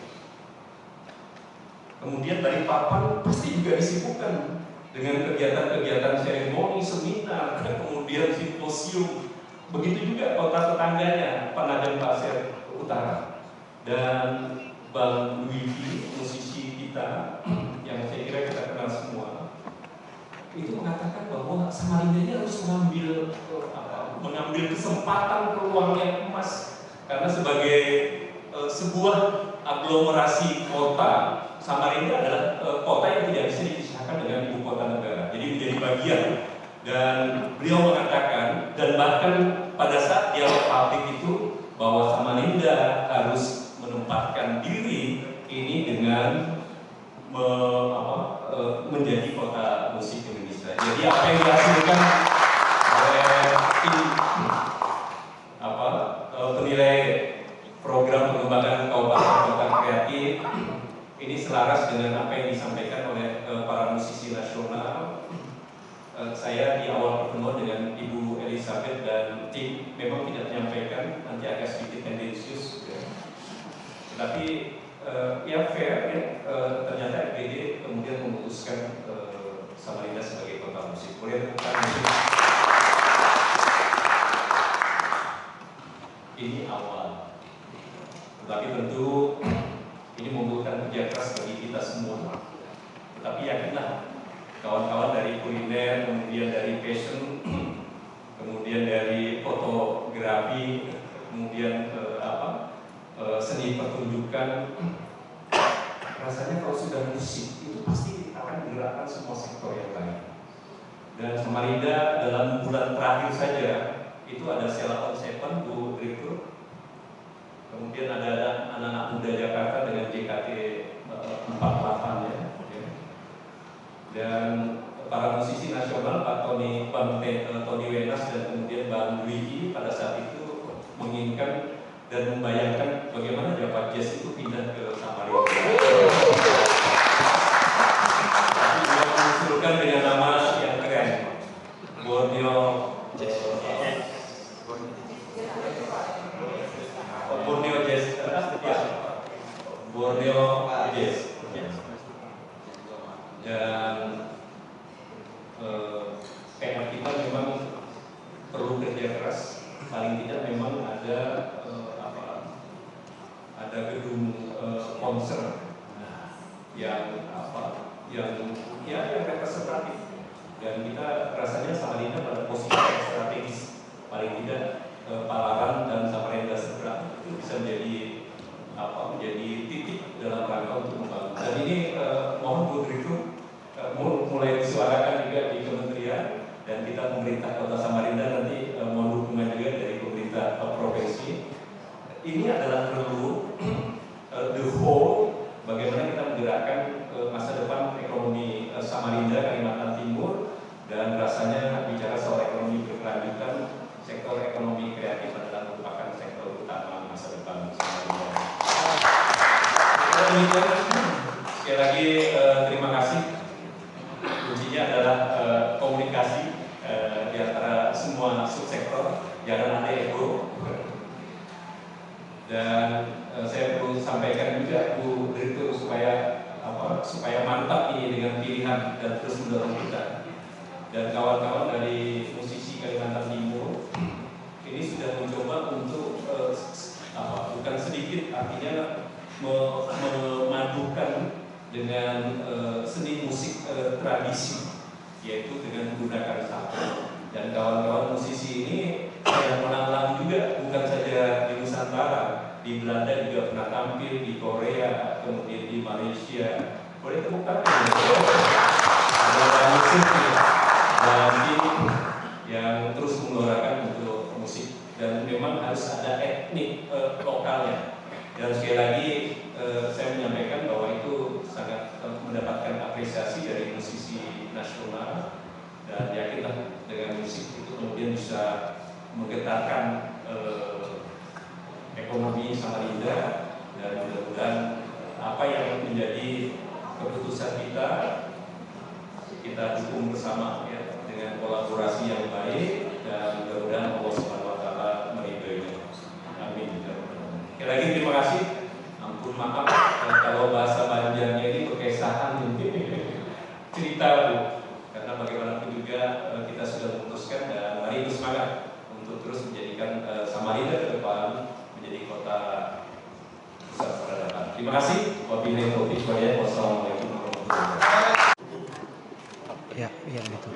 Kemudian Balikpapan pasti juga disibukkan dengan kegiatan-kegiatan seremoni, seminar, kemudian simposium. Begitu juga kota tetangganya, Penajam Pasir Utara. Dan Bang Wiki, musisi kita, yang saya kira kita kenal semua, itu mengatakan bahwa Samarinda ini harus mengambil kesempatan peluang yang emas, karena sebagai sebuah aglomerasi kota, Samarinda adalah kota yang tidak bisa dipisahkan dengan ibu kota negara, jadi menjadi bagian. Dan beliau mengatakan, dan bahkan pada saat dialog publik itu, bahwa Samarinda harus menempatkan diri ini dengan menjadi kota musik Indonesia. Jadi apa yang dihasilkan oleh penilai program pengembangan kabupaten kota kreatif ini selaras dengan apa yang disampaikan oleh para musisi nasional. Saya di awal pertemuan dengan Ibu Elizabeth dan tim memang tidak menyampaikan, nanti agak sedikit tendensius, tapi ya fair ya, ternyata FPD kemudian memutuskan Samarinda sebagai kota musik. Boleh bukan musik? Ini awal, tetapi tentu ini membutuhkan kerja keras bagi kita semua. Tetapi yakinlah, kawan-kawan dari kuliner, kemudian dari fashion, kemudian dari fotografi, kemudian seni pertunjukan, rasanya kalau sudah musik itu pasti akan menggerakkan semua sektor yang lain. Dan Samarinda dalam bulan terakhir saja itu ada Sela on Seven, Bu Direktur, kemudian ada anak-anak muda Jakarta dengan JKT dan para musisi nasional Pak Tony Wenas dan kemudian Bang Dwiki pada saat itu menginginkan dan membayangkan bagaimana Java Jazz itu pindah ke Samarinda. Tapi dia mengusulkan dengan nama yang keren, Borneo Jazz. Borneo Jazz, Borneo Jazz. Dan PR kita memang perlu kerja keras, paling tidak memang ada ada gedung konser yang representatif, dan kita rasanya Samarinda pada posisi yang strategis, paling tidak Palaran dan Samarinda seberang itu bisa menjadi titik dalam rangka untuk membangun. Dan ini mohon Bu Direktur mulai disuarakan juga di kementerian, dan kita pemerintah Kota Samarinda nanti mohon dukungan juga dari pemerintah provinsi. Ini adalah perlu the whole bagaimana kita menggerakkan masa depan ekonomi Samarinda, Kalimantan Timur, dan rasanya bicara soal ekonomi berkelanjutan, sektor ekonomi kreatif adalah merupakan sektor utama masa depan Samarinda. Demikian, sekali lagi terima kasih. Kuncinya adalah komunikasi di antara semua subsektor, jangan ada ego. Dan saya perlu sampaikan juga Bu Direktur supaya mantap ini dengan pilihan dan terus mendorong kita. Dan kawan-kawan dari musisi Kalimantan Timur ini sudah mencoba untuk bukan sedikit, artinya memadukan dengan seni musik tradisi, yaitu dengan menggunakan sapo. Dan kawan-kawan musisi ini yang menang juga bukan saja di Nusantara, di Belanda juga pernah tampil, di Korea, kemudian di Malaysia. Boleh tepuk tangan? Ada musik dan ini yang terus mengeluarkan untuk musik, dan memang harus ada etnik lokalnya. Dan sekali lagi saya menyampaikan bahwa itu sangat mendapatkan apresiasi dari musisi nasional, dan yakinlah dengan musik itu kemudian bisa menggetarkan ekonomi Samarinda, dan mudah-mudahan apa yang menjadi keputusan kita dukung bersama ya, dengan kolaborasi yang baik, dan mudah-mudahan Allah Subhanahu wa taala meridhoinya. Amin. Sekali lagi terima kasih. Ampun maaf kalau bahasa Banjarnya ini berkesahan cerita Bu, karena bagaimanapun juga kita sudah memutuskan, dan mari bersemangat untuk terus menjadikan Samarinda ke depan menjadi kota pusat peradaban. Terima kasih. Wabillahi taufiq wal hidayah. Wassalamualaikum warahmatullahi wabarakatuh. Ya, gitu.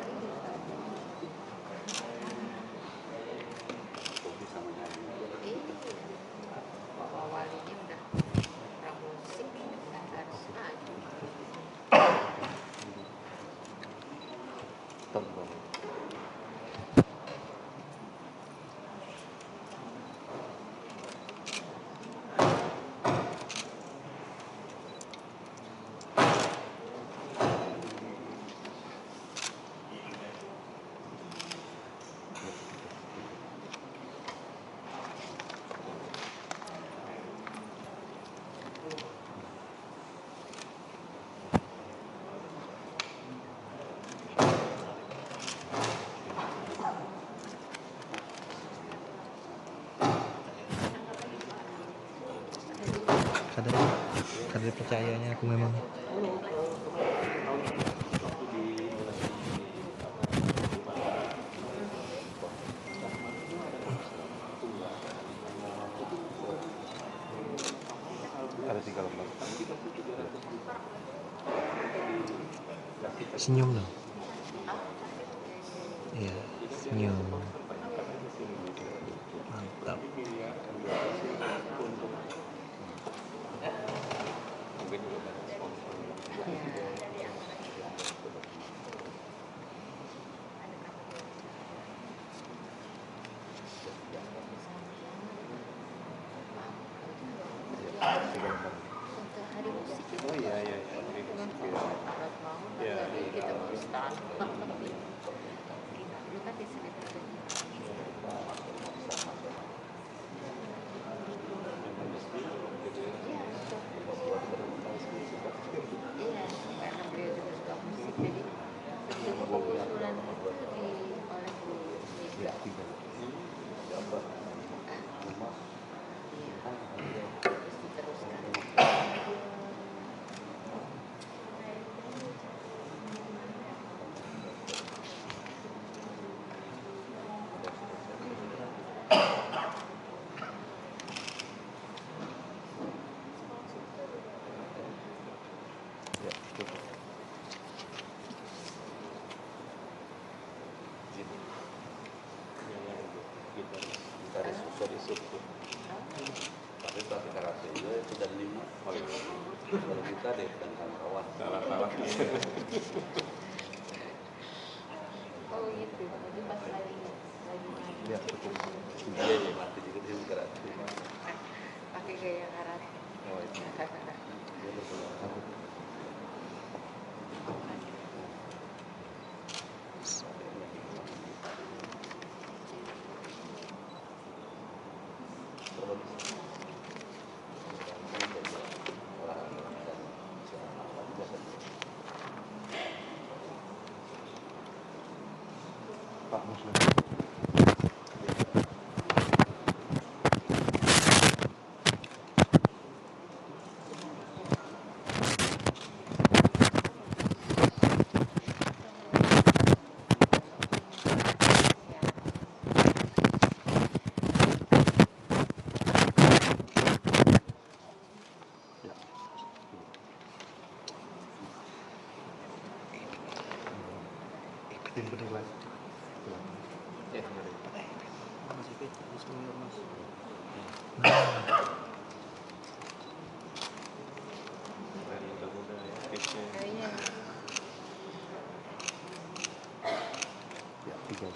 Kadar percayanya aku memang. Ada 13. Senyum dong. Iya, senyum. Mantap. Oh iya. Ya, Kalau kita deh dan kawan-kawan salah-salah. Oh gitu, jadi pas lagi Iya betul. Iya ya mati juga dia karate. pakai gaya karate. Oh itu. Dia betul. Pak Muslim. Ikutin penilaian. Ya, mari. Masih Mas. Kayaknya Ya, 3.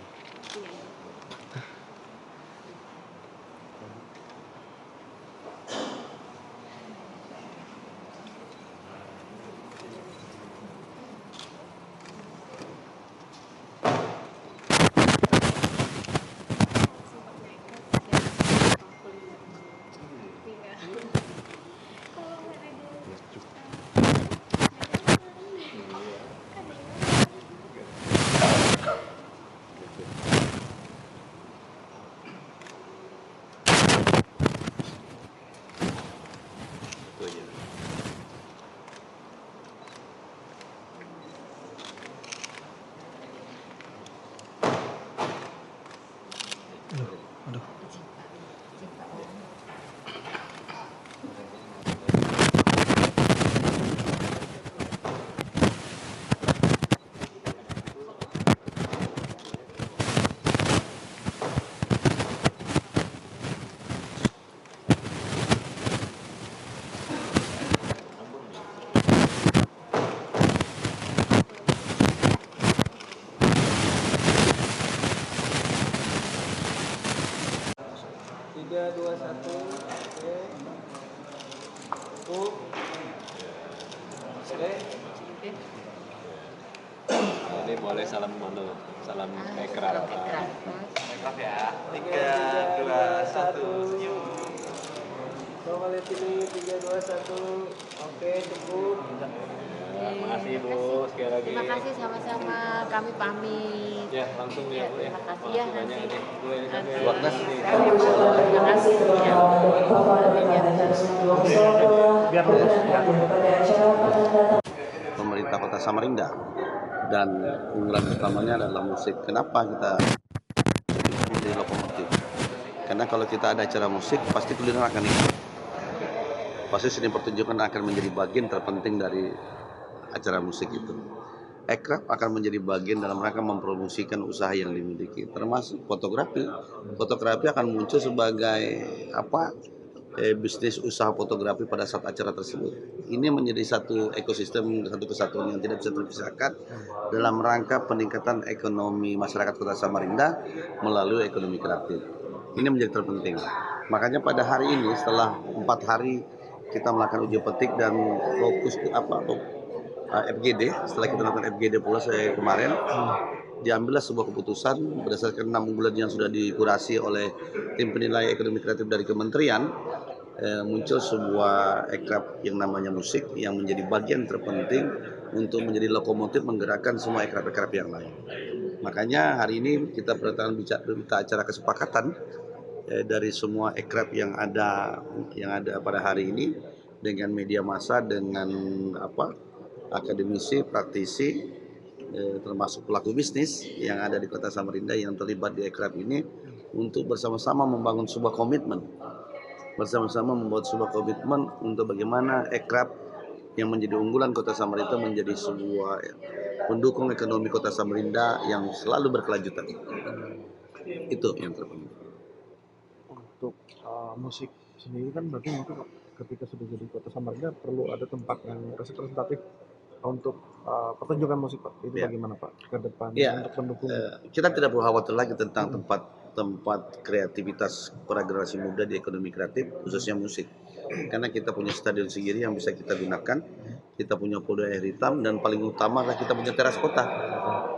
Ini boleh salam dulu, salam ekraf. Ekraf ya. 3, 2, 1, senyum. Coba lihat ini 3, 2, 1. Oke, cukup. Terima kasih Bu, sekali lagi. terima kasih sama-sama, kami pamit. Ya, langsung ya Bu ya. Terima kasih ya Banyak nanti. ini. Bu ini kami. Terima kasih. Pemerintah Kota Samarinda dan unggulan utamanya adalah musik. Kenapa kita menjadi lokomotif? Karena kalau kita ada acara musik pasti kuliner akan ikut. Pasti seni pertunjukan akan menjadi bagian terpenting dari acara musik itu. Ekraf akan menjadi bagian dalam rangka mempromosikan usaha yang dimiliki, termasuk fotografi. Fotografi akan muncul sebagai bisnis usaha fotografi pada saat acara tersebut. Ini menjadi satu ekosistem, satu kesatuan yang tidak bisa terpisahkan dalam rangka peningkatan ekonomi masyarakat Kota Samarinda melalui ekonomi kreatif. Ini menjadi terpenting. Makanya pada hari ini setelah 4 hari kita melakukan uji petik dan fokus FGD, setelah kita lakukan FGD pula saya kemarin, diambillah sebuah keputusan berdasarkan 6 bulan yang sudah dikurasi oleh tim penilai ekonomi kreatif dari kementerian, muncul sebuah ekraf yang namanya musik yang menjadi bagian terpenting untuk menjadi lokomotif menggerakkan semua ekraf-ekraf yang lain. Makanya hari ini kita berita acara kesepakatan dari semua ekraf yang ada pada hari ini dengan media massa, dengan akademisi, praktisi, termasuk pelaku bisnis yang ada di Kota Samarinda yang terlibat di ekraf ini untuk bersama-sama membangun sebuah komitmen. Bersama-sama membuat sebuah komitmen untuk bagaimana ekraf yang menjadi unggulan Kota Samarinda menjadi sebuah pendukung ekonomi Kota Samarinda yang selalu berkelanjutan. Itu yang terpenting. Untuk musik sendiri kan berarti mungkin ketika sudah jadi Kota Samarinda perlu ada tempat yang representatif untuk pertunjukan musik, Pak. Itu bagaimana, Pak, ke depan untuk pendukung? Kita tidak perlu khawatir lagi tentang tempat kreativitas para generasi muda di ekonomi kreatif, khususnya musik. Karena kita punya stadion sendiri yang bisa kita gunakan, kita punya polda air hitam, dan paling utama adalah kita punya teras kota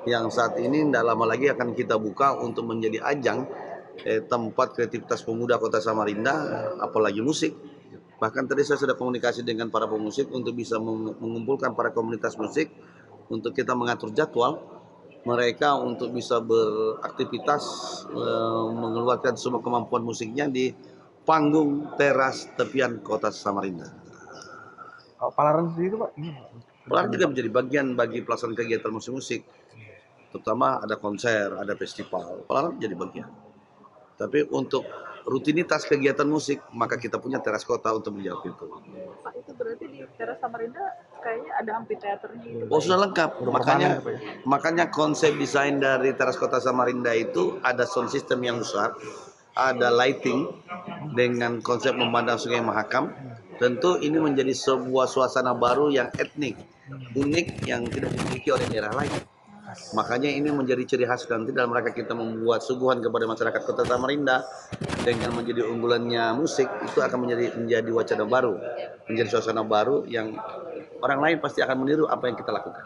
yang saat ini tidak lama lagi akan kita buka untuk menjadi ajang tempat kreativitas pemuda Kota Samarinda, apalagi musik. Bahkan tadi saya sudah komunikasi dengan para pemusik untuk bisa mengumpulkan para komunitas musik untuk kita mengatur jadwal mereka untuk bisa beraktivitas mengeluarkan semua kemampuan musiknya di panggung teras tepian Kota Samarinda. Palaran sendiri, Pak? Palaran juga menjadi bagian bagi pelaksanaan kegiatan musik-musik. Terutama ada konser, ada festival. Palaran menjadi bagian. Tapi untuk rutinitas kegiatan musik, maka kita punya teras kota untuk menjawab itu. Pak, itu berarti di teras Samarinda kayaknya ada amphitheaternya gitu. Oh, sudah lengkap. Makanya konsep desain dari teras kota Samarinda itu ada sound system yang besar, ada lighting dengan konsep memandang Sungai Mahakam. Tentu ini menjadi sebuah suasana baru yang etnik, unik yang tidak dimiliki oleh daerah lain. Makanya ini menjadi ciri khas nanti dalam rangka kita membuat suguhan kepada masyarakat Kota Samarinda dengan menjadi unggulannya musik, itu akan menjadi wacana baru, menjadi suasana baru yang orang lain pasti akan meniru apa yang kita lakukan.